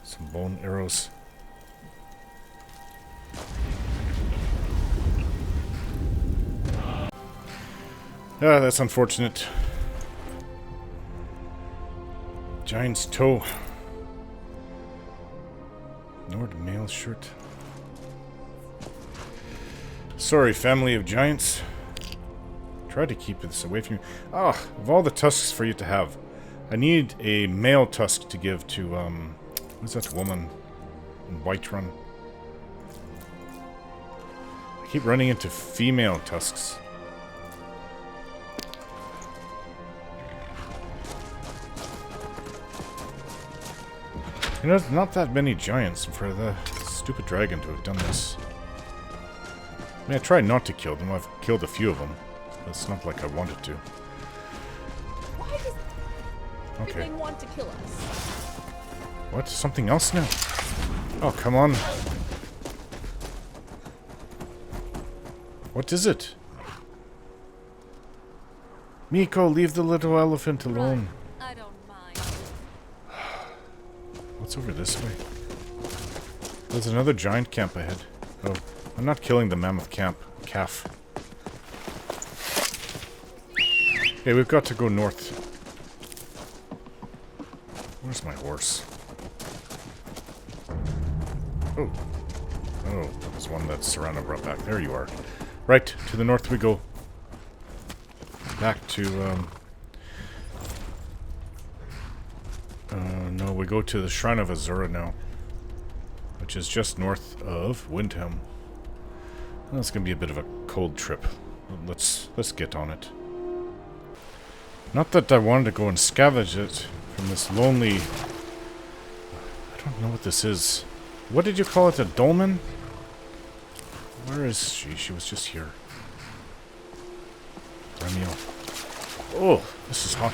Some bone arrows. Ah, that's unfortunate. Giant's toe. Nord mail shirt. Sorry, family of giants. Try to keep this away from you. Ah, of all the tusks for you to have, I need a male tusk to give to, who's that woman in Whiterun? I keep running into female tusks. You know, there's not that many giants for the stupid dragon to have done this. I mean, I tried not to kill them. I've killed a few of them. But it's not like I wanted to. Why does Okay. everything want to kill us? What? Something else now? Oh, come on. What is it? Meeko, leave the little elephant alone. I don't mind. What's over this way? There's another giant camp ahead. Oh, I'm not killing the mammoth calf. Okay, we've got to go north. Where's my horse? Oh. Oh, that was one that Serana brought back. There you are. Right, to the north we go. Back to, no, we go to the Shrine of Azura now. Which is just north of Winterhold. That's gonna be a bit of a cold trip. Let's get on it. Not that I wanted to go and scavenge it from this lonely... I don't know what this is. What did you call it? A dolmen? Where is she? She was just here. Remiel. Oh, this is hot.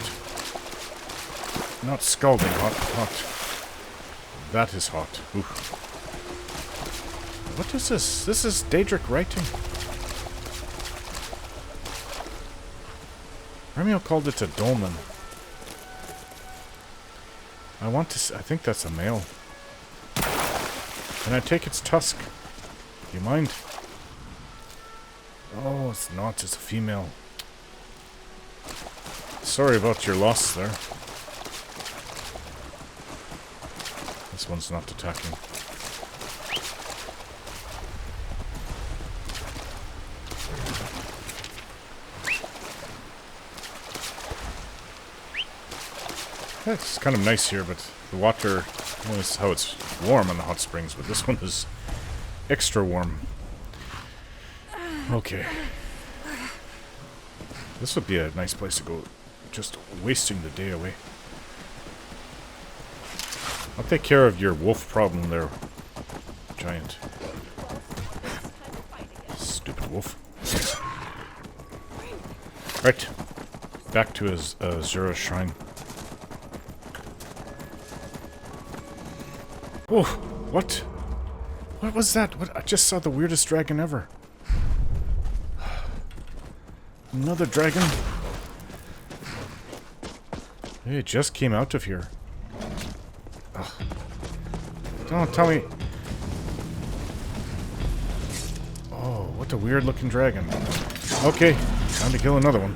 Not scalding hot, hot. That is hot. Ooh. What is this? This is daedric writing. Remiel called it a dolmen. I want to... I think that's a male. Can I take its tusk? Do you mind? Oh, it's not. It's a female. Sorry about your loss there. This one's not attacking. It's kind of nice here, but the water, notice how it's warm in the hot springs, but this one is extra warm. Okay. This would be a nice place to go, just wasting the day away. I'll take care of your wolf problem there, giant. Stupid wolf. Right. Back to his Azura shrine. Oh, what? What was that? What? I just saw the weirdest dragon ever. Another dragon? Hey, it just came out of here. Ugh. Don't tell me. Oh, what a weird looking dragon. Okay, time to kill another one.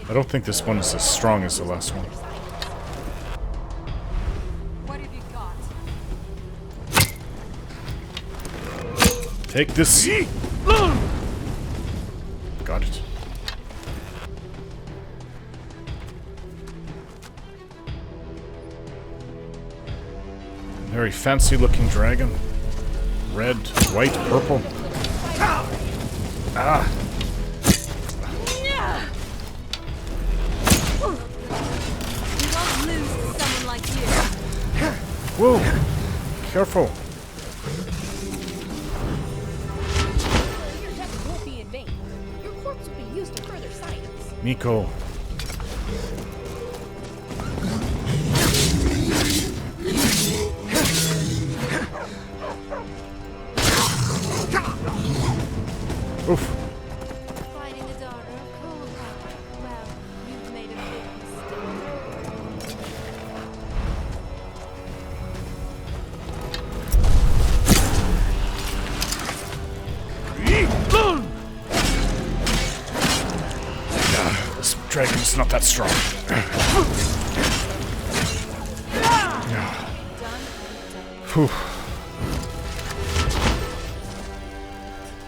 I don't think this one is as strong as the last one. What have you got? Take this. Got it. Very fancy looking dragon. Red, white, purple. Ah! You won't lose to someone like you. Whoa! Careful. Your death won't be in vain. Your corpse will be used to further science. Meeko. Oof. Fighting the daughter of Cold. Well, you've made a big mistake. This dragon's not that strong. Whew.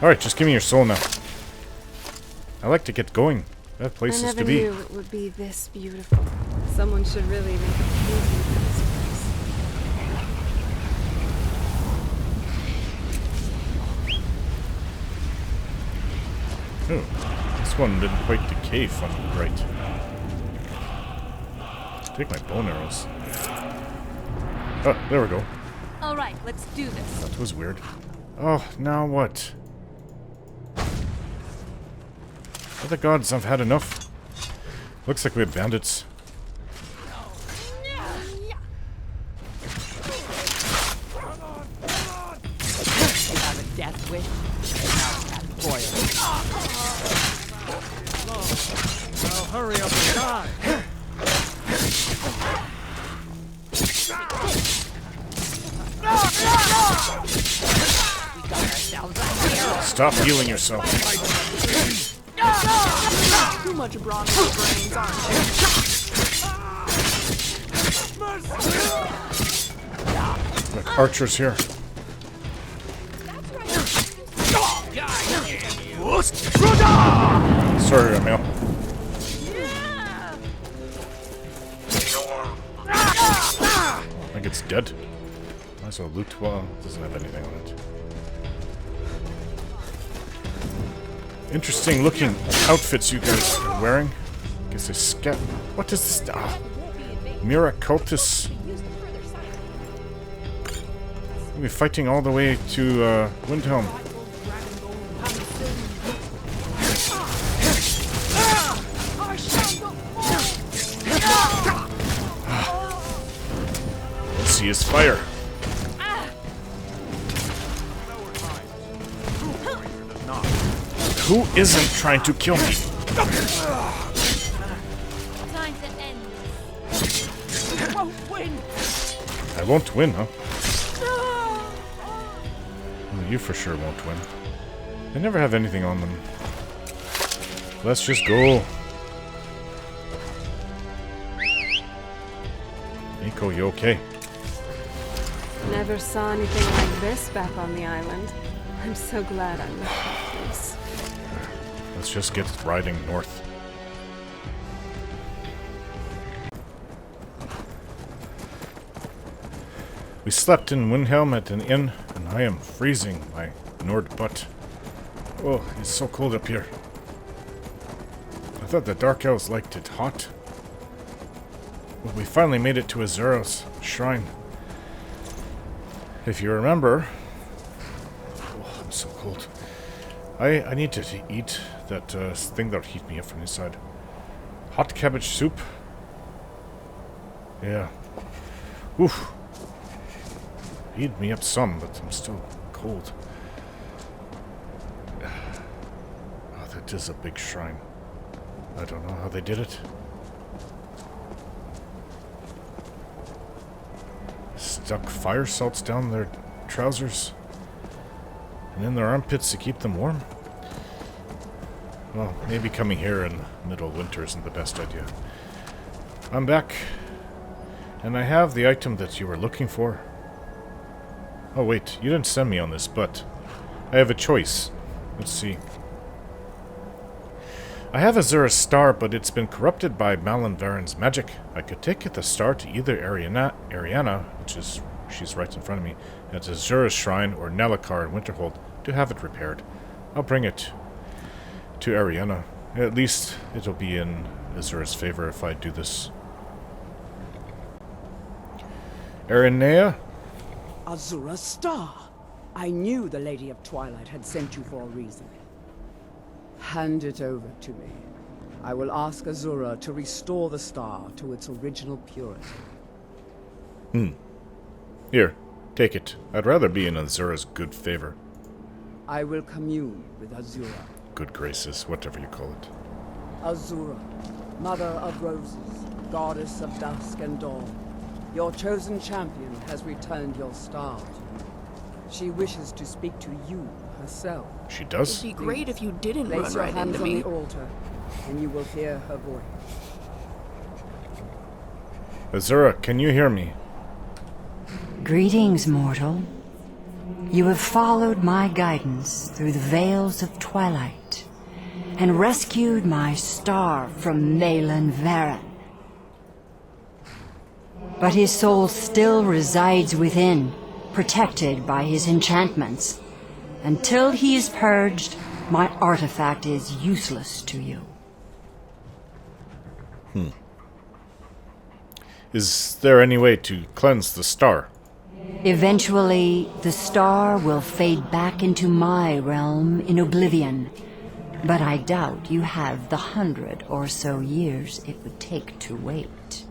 Alright, just give me your soul now. I like to get going. I have places I never to be. knew it would be this beautiful. Someone should really make a painting for this place. Oh, this one didn't quite decay from right. Take my bone arrows. Oh, there we go. All right, let's do this. That was weird. Oh, now what? For the gods, I've had enough. Looks like we have bandits. Death wish. Now hurry up and die. Stop healing yourself. Too much brawn for brains, aren't you? Look, archers here. Sorry, Ramil. I think it's dead. Might as well loot. Well, it doesn't have anything on it. Interesting looking outfits you guys are wearing. Guess it's scat. What is this? Ah, Mira cultists. We'll be fighting all the way to Windhelm. Let's see his fire. Who isn't trying to kill me? Time to end this. I won't win, huh? Well, you for sure won't win. They never have anything on them. Let's just go. Meeko, you okay? Never saw anything like this back on the island. I'm so glad I'm not that close. Let's just get riding north. We slept in Windhelm at an inn, and I am freezing my Nord butt. Oh, it's so cold up here. I thought the Dark Elves liked it hot. Well, we finally made it to Azura's shrine. If you remember... Oh, I'm so cold. I need to eat that thing that'll heat me up from inside. Hot cabbage soup. Yeah. Oof. Heat me up some, but I'm still cold. Oh, that is a big shrine. I don't know how they did it. Stuck fire salts down their trousers and in their armpits to keep them warm. Well, maybe coming here in the middle of winter isn't the best idea. I'm back, and I have the item that you were looking for. Oh wait, you didn't send me on this, but I have a choice. Let's see. I have Azura's star, but it's been corrupted by Malin Varen's magic. I could take the star to either Ariana, which is she's right in front of me, at Azura's shrine or Nellikar in Winterhold to have it repaired. I'll bring it to Ariana. At least it'll be in Azura's favor if I do this. Aranea? Azura's star. I knew the Lady of Twilight had sent you for a reason. Hand it over to me. I will ask Azura to restore the star to its original purity. Here, take it. I'd rather be in Azura's good favor. I will commune with Azura. Good graces, whatever you call it. Azura, Mother of Roses, Goddess of Dusk and Dawn, your chosen champion has returned your star to you. She wishes to speak to you herself. She does? It'd be great if you didn't Place run your right hands into on me. the altar, and you will hear her voice. Azura, can you hear me? Greetings, mortal. You have followed my guidance through the veils of twilight and rescued my star from Malin Varen. But his soul still resides within, protected by his enchantments. Until he is purged, my artifact is useless to you. Is there any way to cleanse the star? Eventually, the star will fade back into my realm in oblivion. But I doubt you have the 100 or so years it would take to wait.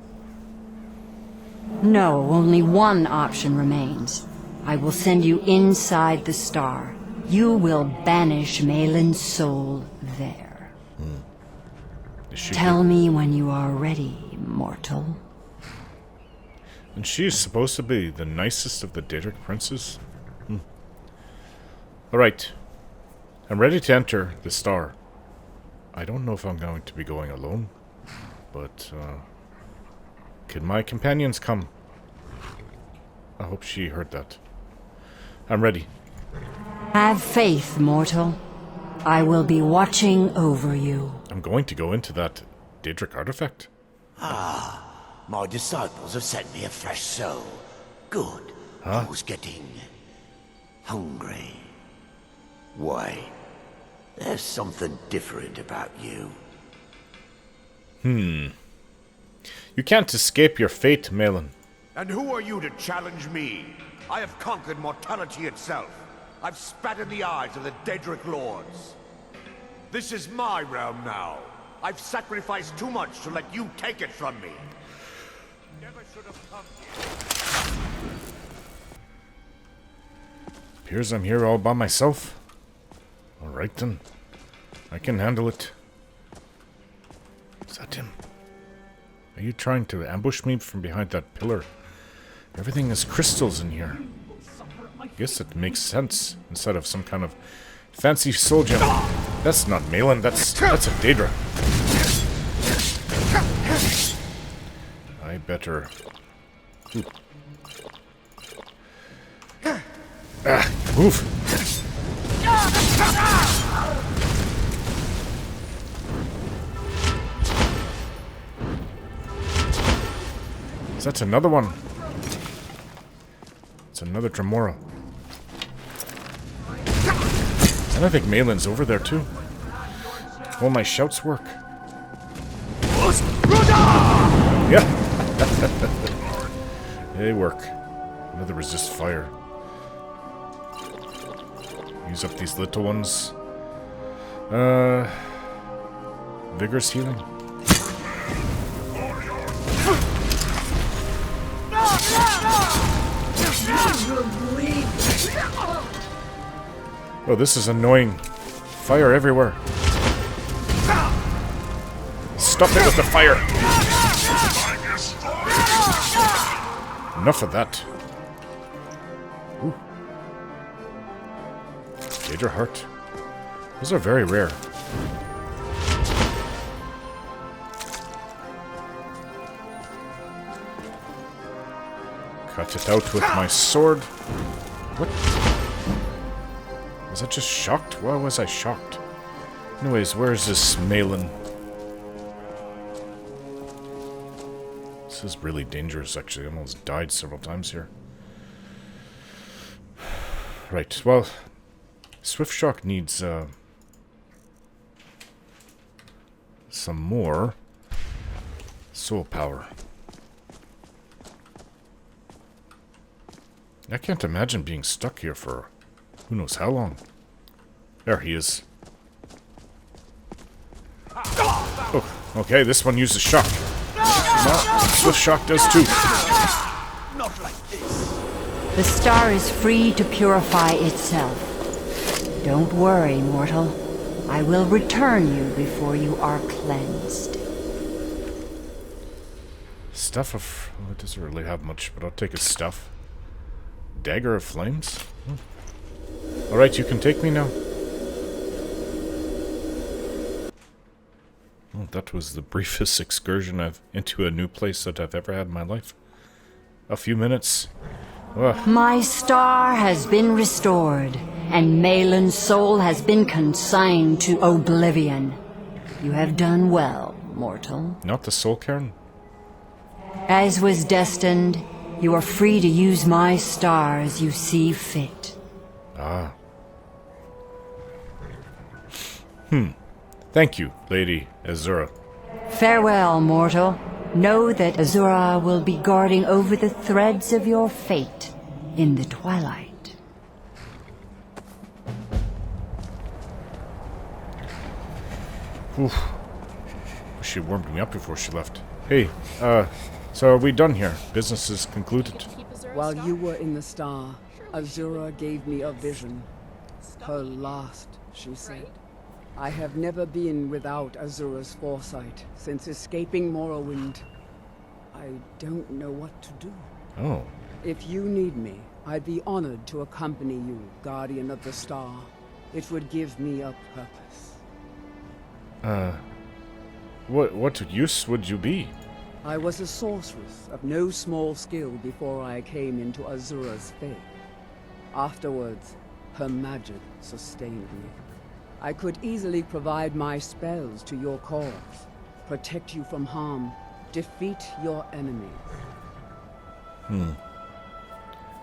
No, only one option remains. I will send you inside the star. You will banish Malin's soul there. Tell me when you are ready, mortal. And she's supposed to be the nicest of the daedric princes? Alright. I'm ready to enter the star. I don't know if I'm going to be going alone, but could my companions come? I hope she heard that. I'm ready. Have faith, mortal. I will be watching over you. I'm going to go into that daedric artifact. My disciples have sent me a fresh soul. Good. Huh? I was getting hungry. Wait. There's something different about you. You can't escape your fate, Malin. And who are you to challenge me? I have conquered mortality itself. I've spat in the eyes of the daedric lords. This is my realm now. I've sacrificed too much to let you take it from me. Never should have come here. Appears I'm here all by myself. Alright then. I can handle it. Is that him? Are you trying to ambush me from behind that pillar? Everything is crystals in here. I guess it makes sense instead of some kind of fancy soul gem. That's not Malin, that's a daedra. I better... Ooh. Move! That's another one. It's another Dremora. And I think Malin's over there too. Will my shouts work? Yeah. They work. Another resist fire. Use up these little ones. Vigorous healing. Oh, this is annoying. Fire everywhere. Stop it with the fire! Enough of that. Ooh. Daedra Heart. Those are very rare. Cut it out with my sword. What? Was I just shocked? Why was I shocked? Anyways, where is this Malin? This is really dangerous, actually. I almost died several times here. Right, well, Swift Shock needs some more soul power. I can't imagine being stuck here for who knows how long. There he is. Oh, okay, this one uses shock. No, Swift Shock does too. Not like this. The star is free to purify itself. Don't worry, mortal. I will return you before you are cleansed. Stuff of... Oh, it doesn't really have much, but I'll take his stuff. Dagger of Flames? Alright, you can take me now. Well, that was the briefest excursion into a new place that I've ever had in my life. A few minutes. Ugh. My star has been restored, and Malin's soul has been consigned to oblivion. You have done well, mortal. Not the soul cairn? As was destined, you are free to use my star as you see fit. Ah. Thank you, Lady Azura. Farewell, mortal. Know that Azura will be guarding over the threads of your fate in the twilight. Oof. She warmed me up before she left. Hey, so are we done here? Business is concluded. While you were in the star, Azura gave me a vision. Her last, she said. I have never been without Azura's foresight since escaping Morrowind. I don't know what to do. Oh. If you need me, I'd be honored to accompany you, Guardian of the Star. It would give me a purpose. What use would you be? I was a sorceress of no small skill before I came into Azura's faith. Afterwards, her magic sustained me. I could easily provide my spells to your cause, protect you from harm, defeat your enemies.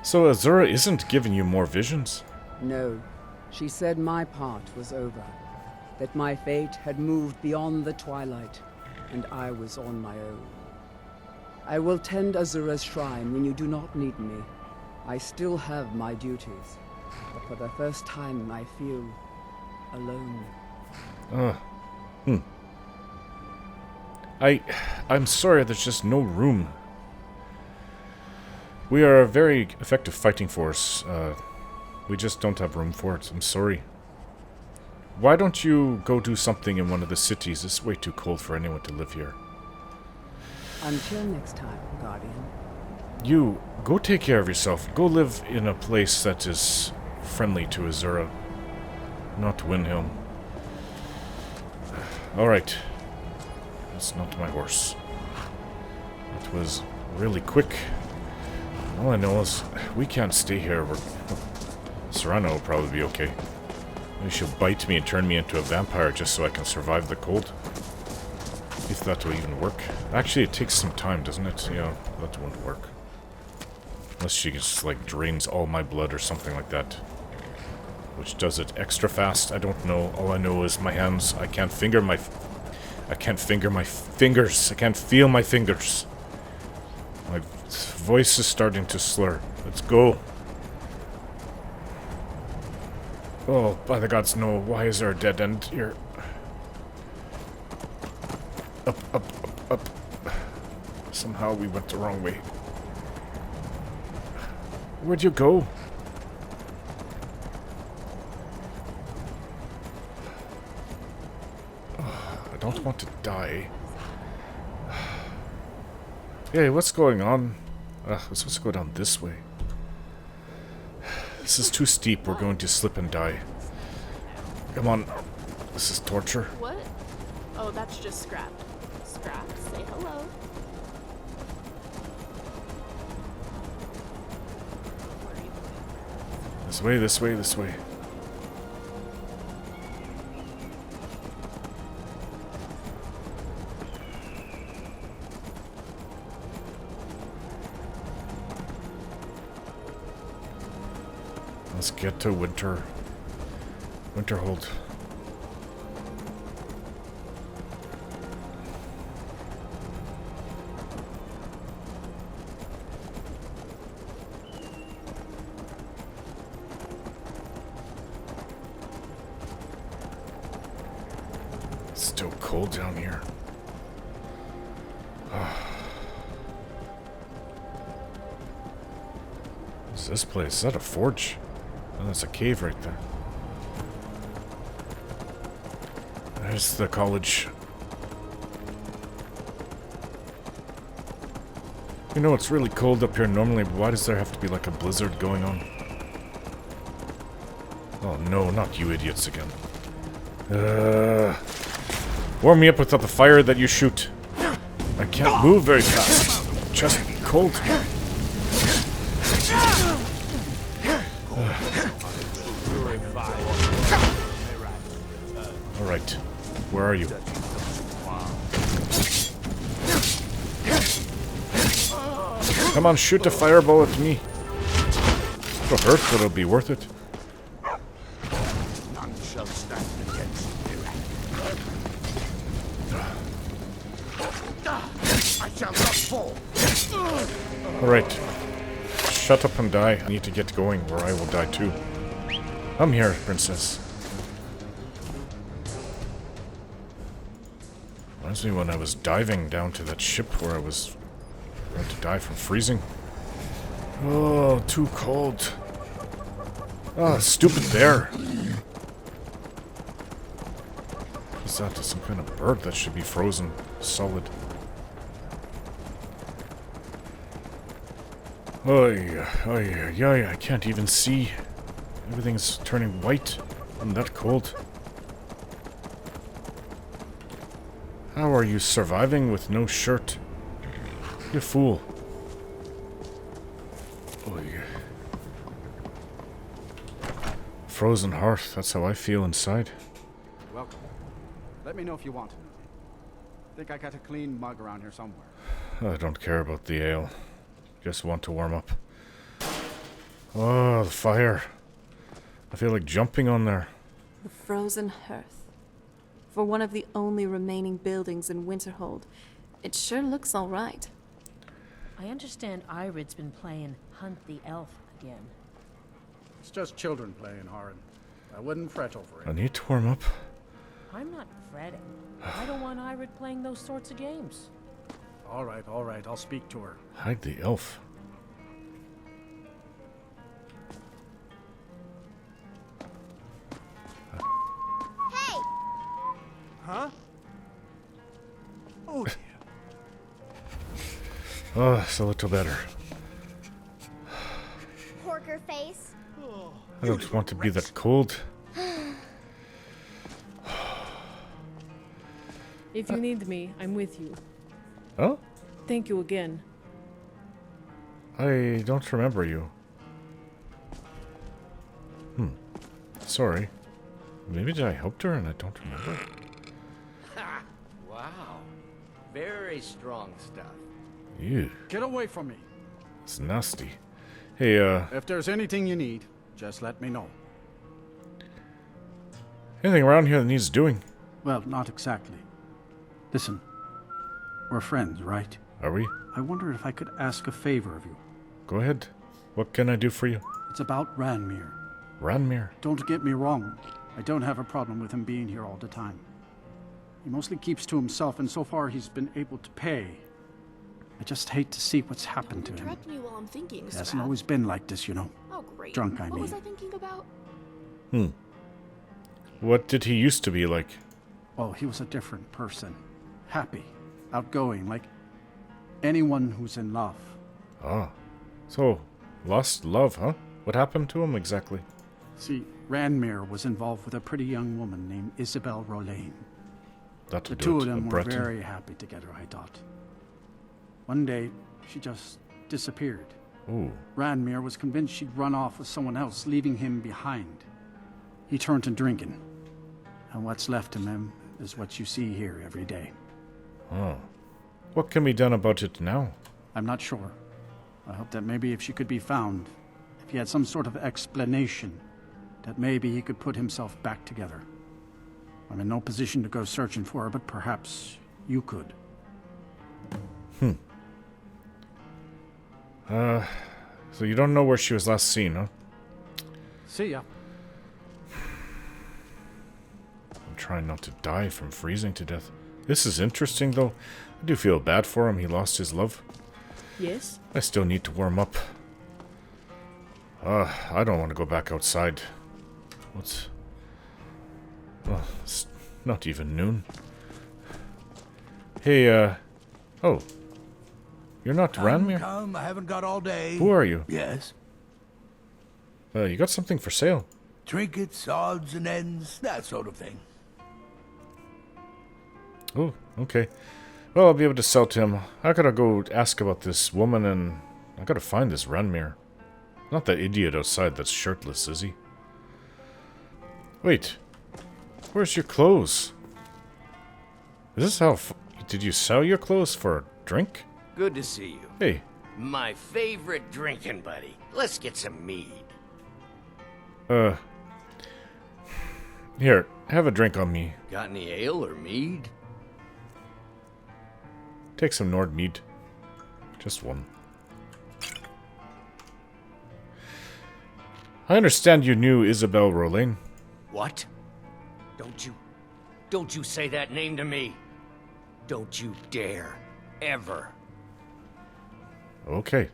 So Azura isn't giving you more visions? No. She said my part was over, that my fate had moved beyond the twilight, and I was on my own. I will tend Azura's shrine when you do not need me. I still have my duties, but for the first time I feel alone. I'm sorry, there's just no room. We are a very effective fighting force. We just don't have room for it. I'm sorry. Why don't you go do something in one of the cities? It's way too cold for anyone to live here. Until next time, Guardian. You, go take care of yourself. Go live in a place that is friendly to Azura. Not Windhelm. Alright. That's not my horse. It was really quick. All I know is we can't stay here. Serana will probably be okay. Maybe she'll bite me and turn me into a vampire just so I can survive the cold. If that will even work. Actually, it takes some time, doesn't it? Yeah, that won't work. Unless she just, like, drains all my blood or something like that. Which does it extra fast, I don't know. All I know is my hands, I can't finger my fingers. I can't feel my fingers. My voice is starting to slur. Let's go. Oh, by the gods, no. Why is there a dead end here? Up, up, up, up. Somehow we went the wrong way. Where'd you go? I don't want to die. Hey, what's going on? We're supposed to go down this way. This is too steep. We're going to slip and die. Come on. This is torture. What? Oh, that's just Scrap. Scrap, say hello. This way, this way, this way. Let's get to Winterhold. It's still cold down here. What's this place? Is that a forge? Oh, that's a cave right there. There's the college. You know, it's really cold up here normally, but why does there have to be like a blizzard going on? Oh no, not you idiots again. Warm me up without the fire that you shoot. I can't move very fast. Just cold. Alright. Where are you? Come on, shoot a fireball at me. It'll hurt, but it'll be worth it. None shall stand against me. I shall not fall. Alright. Shut up and die. I need to get going, or I will die too. I'm here, princess. Reminds me when I was diving down to that ship where I was going to die from freezing. Oh, too cold. Ah, stupid bear. What's that? Some kind of bird that should be frozen solid. Oy, oy, oy, I can't even see. Everything's turning white. I'm that cold. How are you surviving with no shirt? You fool. Oy. Frozen heart, that's how I feel inside. Welcome. Let me know if you want anything. Think I got a clean mug around here somewhere. I don't care about the ale. Just want to warm up. Oh, the fire. I feel like jumping on there. The frozen hearth. For one of the only remaining buildings in Winterhold, it sure looks all right. I understand Irid's been playing Hunt the Elf again. It's just children playing, Haran. I wouldn't fret over it. I need to warm up. I'm not fretting. I don't want Irid playing those sorts of games. All right, I'll speak to her. Hide the elf. Hey! Huh? Oh, dear. Oh, it's a little better. Porker face. I don't want to be that cold. If you need me, I'm with you. Oh? Thank you again. I don't remember you. Sorry. Maybe I helped her and I don't remember? Ha! Wow. Very strong stuff. Ew. Get away from me. It's nasty. Hey, If there's anything you need, just let me know. anything around here that needs doing? Well, not exactly. Listen, we're friends, right? Are we? I wonder if I could ask a favor of you. Go ahead. What can I do for you? It's about Ranmir. Ranmir? Don't get me wrong. I don't have a problem with him being here all the time. He mostly keeps to himself, and so far he's been able to pay. I just hate to see what's happened to him. Interrupt me while I'm thinking, He hasn't Scrap. always been like this, you know. Oh, great. Drunk, I What mean. was I thinking about? What did he used to be like? Oh, he was a different person. Happy, outgoing, like anyone who's in love. Ah. So, lost love, huh? What happened to him exactly? See, Ranmir was involved with a pretty young woman named Isabel Rolaine. That'll The do two it. of them A were Breton. very happy together, I thought. One day, she just disappeared. Ooh. Ranmir was convinced she'd run off with someone else, leaving him behind. He turned to drinking. And what's left of him is what you see here every day. Oh. What can be done about it now? I'm not sure. I hope that maybe if she could be found, he had some sort of explanation, that maybe he could put himself back together. I'm in no position to go searching for her, but perhaps you could. So you don't know where she was last seen, huh? See ya. I'm trying not to die from freezing to death. This is interesting, though. I do feel bad for him. He lost his love. Yes? I still need to warm up. I don't want to go back outside. What's... Well, it's not even noon. Hey, oh. You're not Ranmir? Come, I haven't got all day. Who are you? Yes. You got something for sale. Trinkets, odds and ends, that sort of thing. Oh, okay. Well, I'll be able to sell to him. I gotta go ask about this woman and I gotta find this Ranmir. Not that idiot outside that's shirtless, is he? Wait. Where's your clothes? Is this how... Did you sell your clothes for a drink? Good to see you. Hey. My favorite drinking buddy. Let's get some mead. Here, have a drink on me. Got any ale or mead? Take some Nord mead. Just one. I understand you knew Isabel Rolain. What? Don't you say that name to me. Don't you dare. Ever. Okay.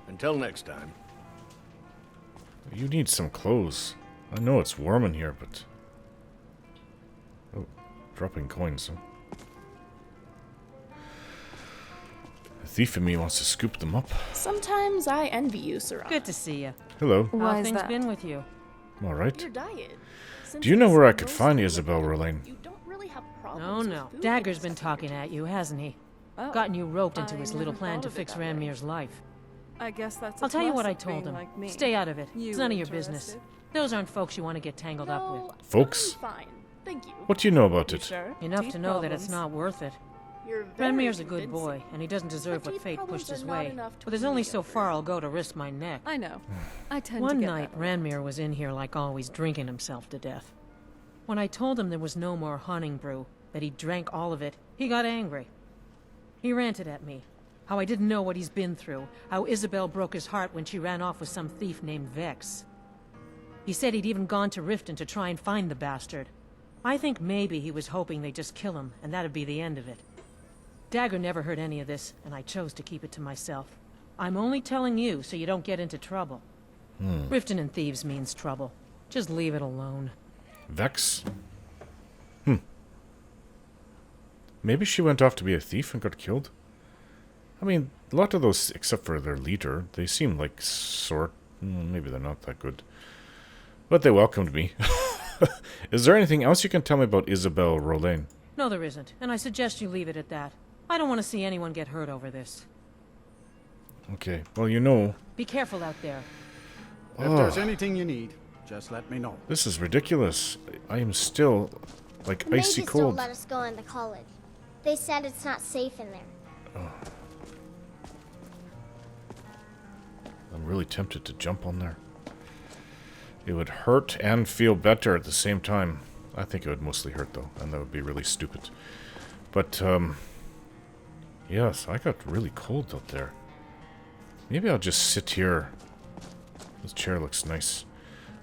Until next time. You need some clothes. I know it's warm in here, but... Oh, dropping coins, huh? The thief in me wants to scoop them up. Sometimes I envy you, Serana. Good to see you. Hello. Why How is things that? been with you? I'm alright. Your diet. Do you know where I could find Isabel Rolain? You don't really have problems Oh no. with food Dagger's and been stuff. talking at you, hasn't he? Oh, Gotten you roped into I his little never plan thought to of it fix that way. Ranmir's life. I guess that's. I'll tell you what I told him. Like Stay out of it. You It's none of your business. interested? Those aren't folks you want to get tangled up No, with. Folks? I'm fine. Thank you. What do you know about it? Sure. Enough Teeth to know that it's problems. not worth it. You're very Ranmir's a good convincing. boy, and he doesn't deserve But what teeth fate problems pushed his are not way. enough to But there's win only me so over. far I'll go to risk my neck. I know. I tend to One get night, that way. Ranmir was in here like always, drinking himself to death. When I told him there was no more hunting brew, that he drank all of it, he got angry. He ranted at me. How I didn't know what he's been through. How Isabel broke his heart when she ran off with some thief named Vex. He said he'd even gone to Riften to try and find the bastard. I think maybe he was hoping they'd just kill him, and that'd be the end of it. Dagger never heard any of this, and I chose to keep it to myself. I'm only telling you so you don't get into trouble. Riften and thieves means trouble. Just leave it alone. Vex? Maybe she went off to be a thief and got killed? I mean, a lot of those, except for their leader, they seem like maybe they're not that good. But they welcomed me. Is there anything else you can tell me about Isabel Rolain? No, there isn't, and I suggest you leave it at that. I don't want to see anyone get hurt over this. Okay, well, you know... Be careful out there. If there's anything you need, just let me know. This is ridiculous. I am still, like, The icy mages cold. don't let us go into college. They said it's not safe in there. I'm really tempted to jump on there. It would hurt and feel better at the same time. I think it would mostly hurt, though, and that would be really stupid. But, yes, I got really cold out there. Maybe I'll just sit here. This chair looks nice.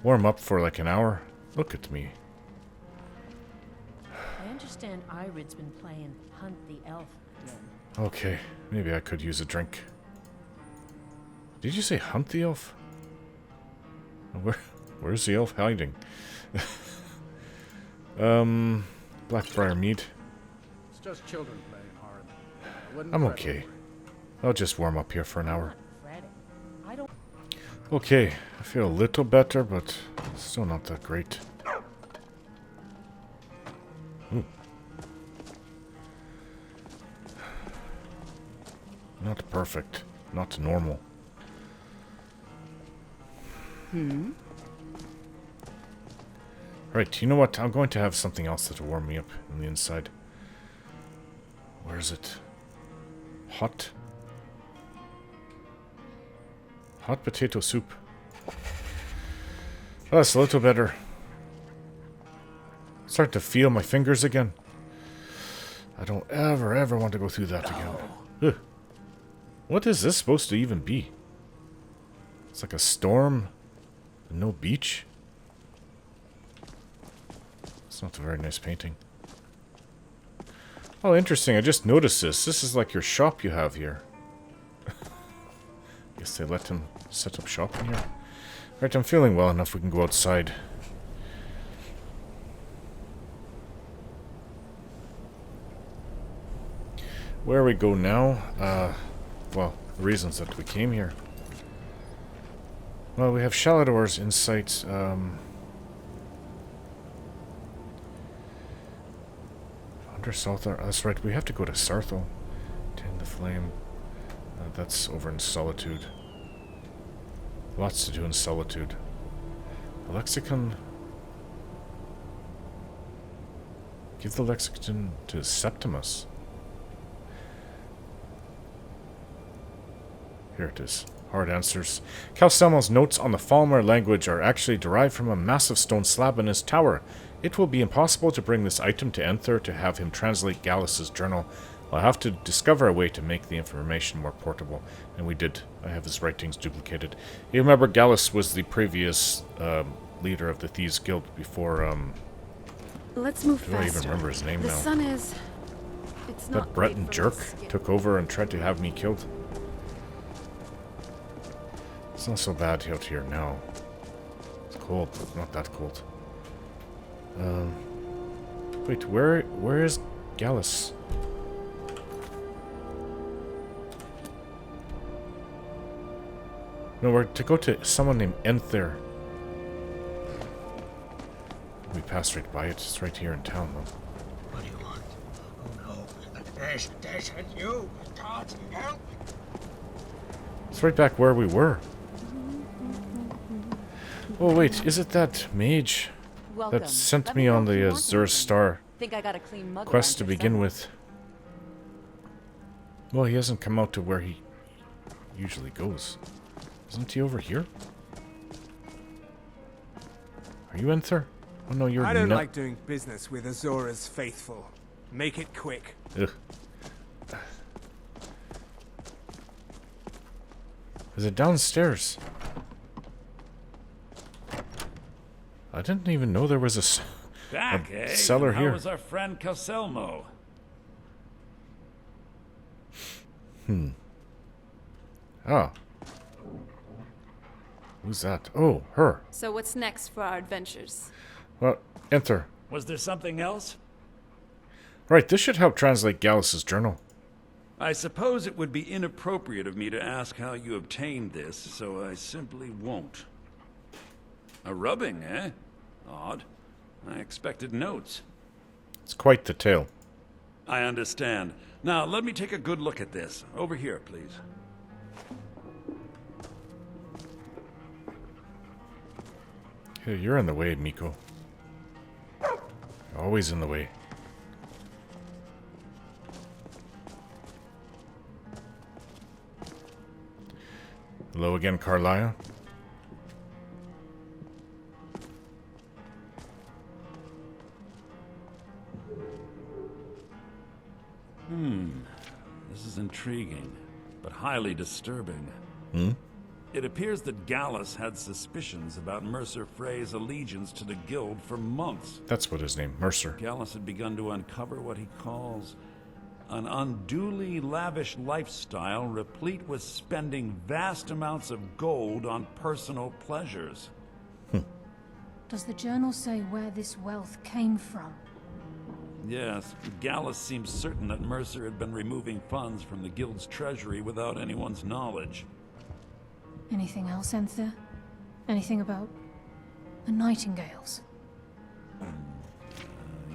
Warm up for like an hour. Look at me. I understand Irid's been playing Hunt the Elf again. Okay, maybe I could use a drink. Did you say hunt the elf? Where's the elf hiding? Blackbriar mead. It's just children playing hard. I wouldn't I'm fret okay. over it. I'll just warm up here for an hour. Fretting. I don't... Okay, I feel a little better, but still not that great. Ooh. Not perfect. Not normal. Right, you know what? I'm going to have something else that'll warm me up on the inside. Where is it? Hot? Hot potato soup. Oh, that's a little better. Starting to feel my fingers again. I don't ever want to go through that again. Ugh. What is this supposed to even be? It's like a storm. No beach. It's not a very nice painting. Oh, interesting. I just noticed this. This is like your shop you have here. Guess they let him set up shop in here. Right, I'm feeling well enough we can go outside. Where we go now? Well, the reasons that we came here. Well, we have Shalador's in sight. Under Salthar. That's right, we have to go to Sarthal. Tend the flame. That's over in Solitude. Lots to do in Solitude. The lexicon. Give the lexicon to Septimus. Here it is. Hard answers. Calcelmo's notes on the Falmer language are actually derived from a massive stone slab in his tower. It will be impossible to bring this item to Enthir to have him translate Gallus's journal. I'll have to discover a way to make the information more portable. And we did. I have his writings duplicated. You remember Gallus was the previous leader of the Thieves Guild before... Let's move faster. I don't even remember his name now. The sun is... It's not that Breton jerk took over and tried to have me killed. It's not so bad out here now. It's cold, but not that cold. Wait, where is Gallus? No, we're to go to someone named Enthir. We passed right by it. It's right here in town, though. What do you want? Oh no. There's you. God, help. It's right back where we were. Oh wait, is it that mage that sent me on the Azura Star quest to begin with? Well, he hasn't come out to where he usually goes. Isn't he over here? Are you Enthir? Oh no, you're I don't like doing business with Azura's faithful. Make it quick. Ugh. Is it downstairs? I didn't even know there was a cellar here. How was our friend Calcelmo? Ah. Who's that? Oh, her. So what's next for our adventures? Well, Enthir. Was there something else? Right, this should help translate Gallus's journal. I suppose it would be inappropriate of me to ask how you obtained this, so I simply won't. A rubbing, eh? Odd. I expected notes. It's quite the tale. I understand. Now, let me take a good look at this. Over here, please. Hey, you're in the way, Meeko. Always in the way. Hello again, Carlisle. This is intriguing, but highly disturbing. Hmm? It appears that Gallus had suspicions about Mercer Frey's allegiance to the Guild for months. That's what his name, Mercer. Gallus had begun to uncover what he calls an unduly lavish lifestyle replete with spending vast amounts of gold on personal pleasures. Does the journal say where this wealth came from? Yes, Gallus seems certain that Mercer had been removing funds from the Guild's treasury without anyone's knowledge. Anything else, Enthir? Anything about the Nightingales?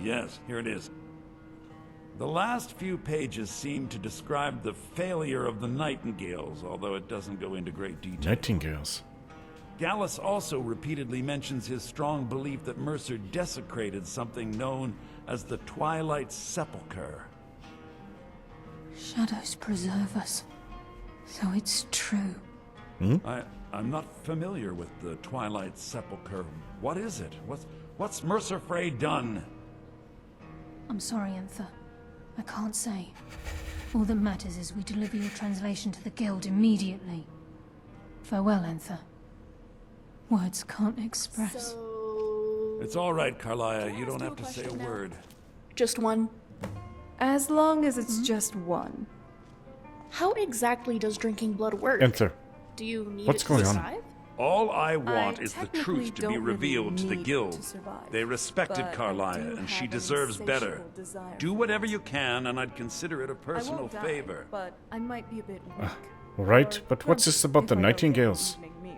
Yes, here it is. The last few pages seem to describe the failure of the Nightingales, although it doesn't go into great detail. Nightingales? Gallus also repeatedly mentions his strong belief that Mercer desecrated something known as the Twilight Sepulchre. Shadows preserve us. So it's true. Hmm? I'm not familiar with the Twilight Sepulchre. What is it? What's Mercer Frey done? I'm sorry, Enthir. I can't say. All that matters is we deliver your translation to the Guild immediately. Farewell, Enthir. Words can't express. It's all right, Carlia. You don't have to say a word. Just one? As long as it's just one. How exactly does drinking blood work? Enthir. Do you need What's it going to on? survive? All I want is the technically truth to be don't revealed to the need Guild. to survive, They respected but I Carlia, do and she have an deserves better. insatiable desire Do for whatever you can, and I'd consider it a I personal won't die, favor. but I might be a bit weak. Right, but what's this about the if I don't get an nightingales? evening meal.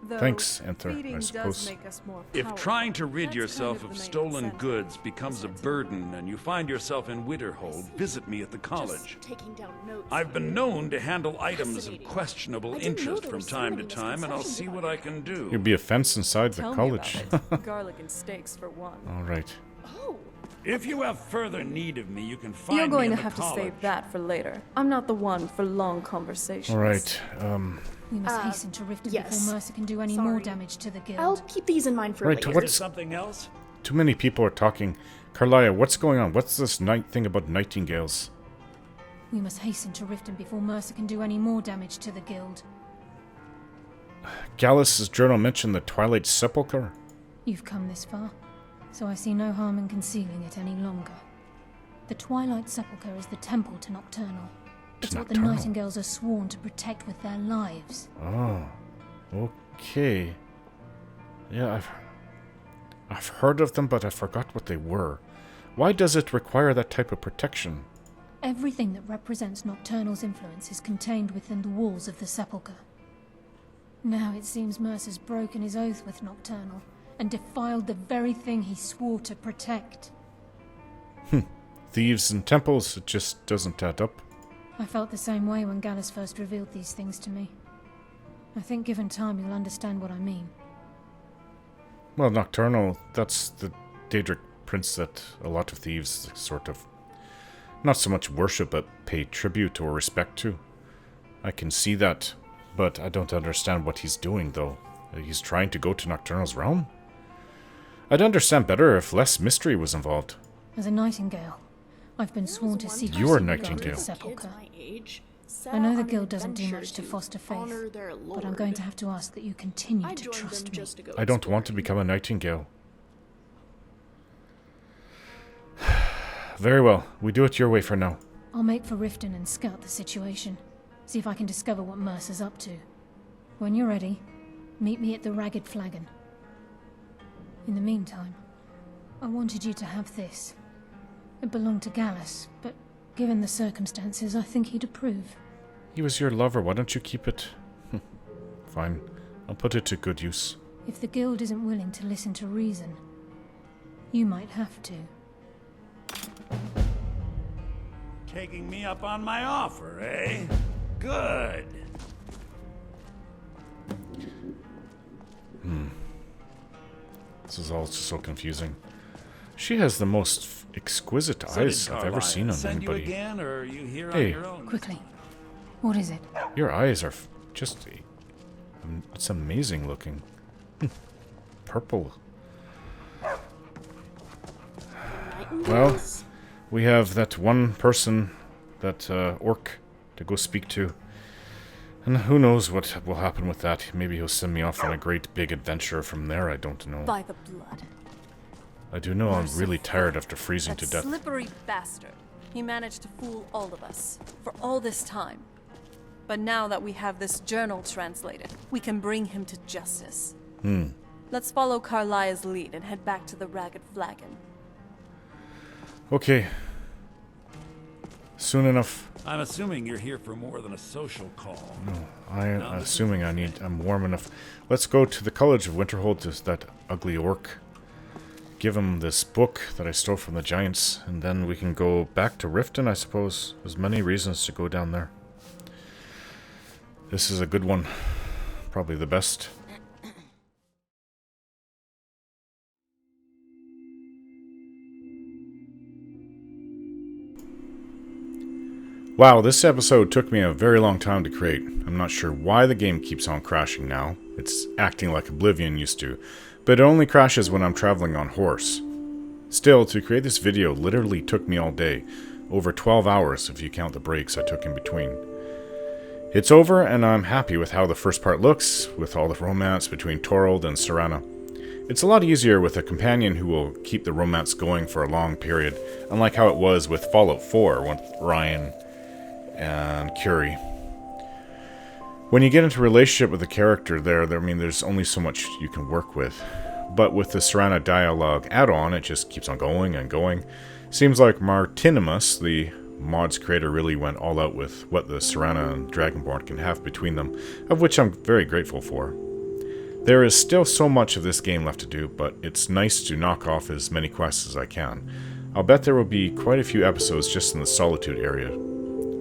Though Thanks, Enthir, feeding I does suppose. make us more If powerful. trying to rid That's yourself kind of the main stolen incentive. goods becomes a burden and you find yourself in Winterhold, visit me at the college. Taking down notes. I've been known to handle items of Fascinating. questionable I didn't know interest there from were so time to many time, and I'll see misconceptions what about I can do. You'll be a fence inside the Tell college. me about it. Garlic and steaks for one. All right. Oh, If you have further need of me, you can find You're going me to in the have college. to save that for later. I'm not the one for long conversations. All right. We must hasten to Riften yes. before Mercer can do any more damage to the Guild. I'll keep these in mind for Right, later. Is there what's something else? too many people are talking. Carlia, what's going on? What's this night thing about nightingales? We must hasten to Riften before Mercer can do any more damage to the Guild. Gallus' journal mentioned the Twilight Sepulchre. You've come this far, so I see no harm in concealing it any longer. The Twilight Sepulchre is the temple to Nocturnal. It's what the Nocturnal. Nightingales are sworn to protect with their lives. Oh, okay. Yeah, I've heard of them, but I forgot what they were. Why does it require that type of protection? Everything that represents Nocturnal's influence is contained within the walls of the Sepulchre. Now it seems Mercer's broken his oath with Nocturnal and defiled the very thing he swore to protect. Thieves and temples, it just doesn't add up. I felt the same way when Gallus first revealed these things to me. I think given time you'll understand what I mean. Well, Nocturnal, that's the daedric prince that a lot of thieves sort of, not so much worship, but pay tribute or respect to. I can see that, but I don't understand what he's doing, though. He's trying to go to Nocturnal's realm? I'd understand better if less mystery was involved. As a Nightingale, I've been sworn to seek You are the Nightingale. Sepulchre. Age, I know the Guild doesn't do much to foster faith, but I'm going to have to ask that you continue I to joined trust them me. just to go I don't want to become a Nightingale. Very well, we do it your way for now. I'll make for Riften and scout the situation. See if I can discover what Mercer's up to. When you're ready, meet me at the Ragged Flagon. In the meantime, I wanted you to have this. It belonged to Gallus, but given the circumstances, I think he'd approve. He was your lover, why don't you keep it? Fine, I'll put it to good use. If the Guild isn't willing to listen to reason, you might have to. Taking me up on my offer, eh? Good. This is all just so confusing. She has the most exquisite So eyes did I've ever Carlia seen on send anybody. you again, or are you here Hey. on your own? Quickly. What is it? Your eyes are just... It's amazing looking. Purple. Well, we have that one person, that orc, to go speak to. And who knows what will happen with that. Maybe he'll send me off on a great big adventure from there, I don't know. By the blood. I do know I'm Mercer really Frey, tired after freezing that to death. slippery bastard. He managed to fool all of us, for all this time. But now that we have this journal translated, we can bring him to justice. Let's follow Carlia's lead and head back to the Ragged Flagon. Okay. Soon enough. I'm assuming you're here for more than a social call. No, I'm assuming I'm warm enough. Let's go to the College of Winterhold to that ugly orc. Give him this book that I stole from the giants, and then we can go back to Riften, I suppose. There's many reasons to go down there. This is a good one. Probably the best. Wow, this episode took me a very long time to create. I'm not sure why the game keeps on crashing now. It's acting like Oblivion used to, but it only crashes when I'm traveling on horse. Still, to create this video literally took me all day, over 12 hours if you count the breaks I took in between. It's over, and I'm happy with how the first part looks, with all the romance between Torald and Serana. It's a lot easier with a companion who will keep the romance going for a long period, unlike how it was with Fallout 4 with Ryan and Curie. When you get into a relationship with a character there's only so much you can work with. But with the Serana dialogue add-on, it just keeps on going and going. Seems like Martinimus, the mod's creator, really went all out with what the Serana and Dragonborn can have between them, of which I'm very grateful for. There is still so much of this game left to do, but it's nice to knock off as many quests as I can. I'll bet there will be quite a few episodes just in the Solitude area.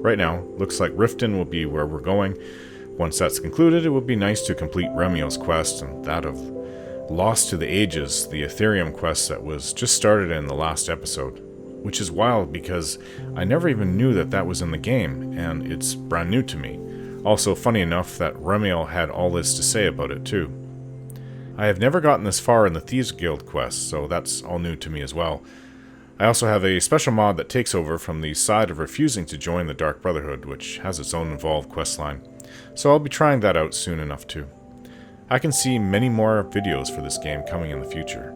Right now, looks like Riften will be where we're going. Once that's concluded, it would be nice to complete Remio's quest and that of Lost to the Ages, the Ethereum quest that was just started in the last episode. Which is wild because I never even knew that was in the game, and it's brand new to me. Also, funny enough that Remio had all this to say about it too. I have never gotten this far in the Thieves Guild quest, so that's all new to me as well. I also have a special mod that takes over from the side of refusing to join the Dark Brotherhood, which has its own involved questline. So I'll be trying that out soon enough too. I can see many more videos for this game coming in the future.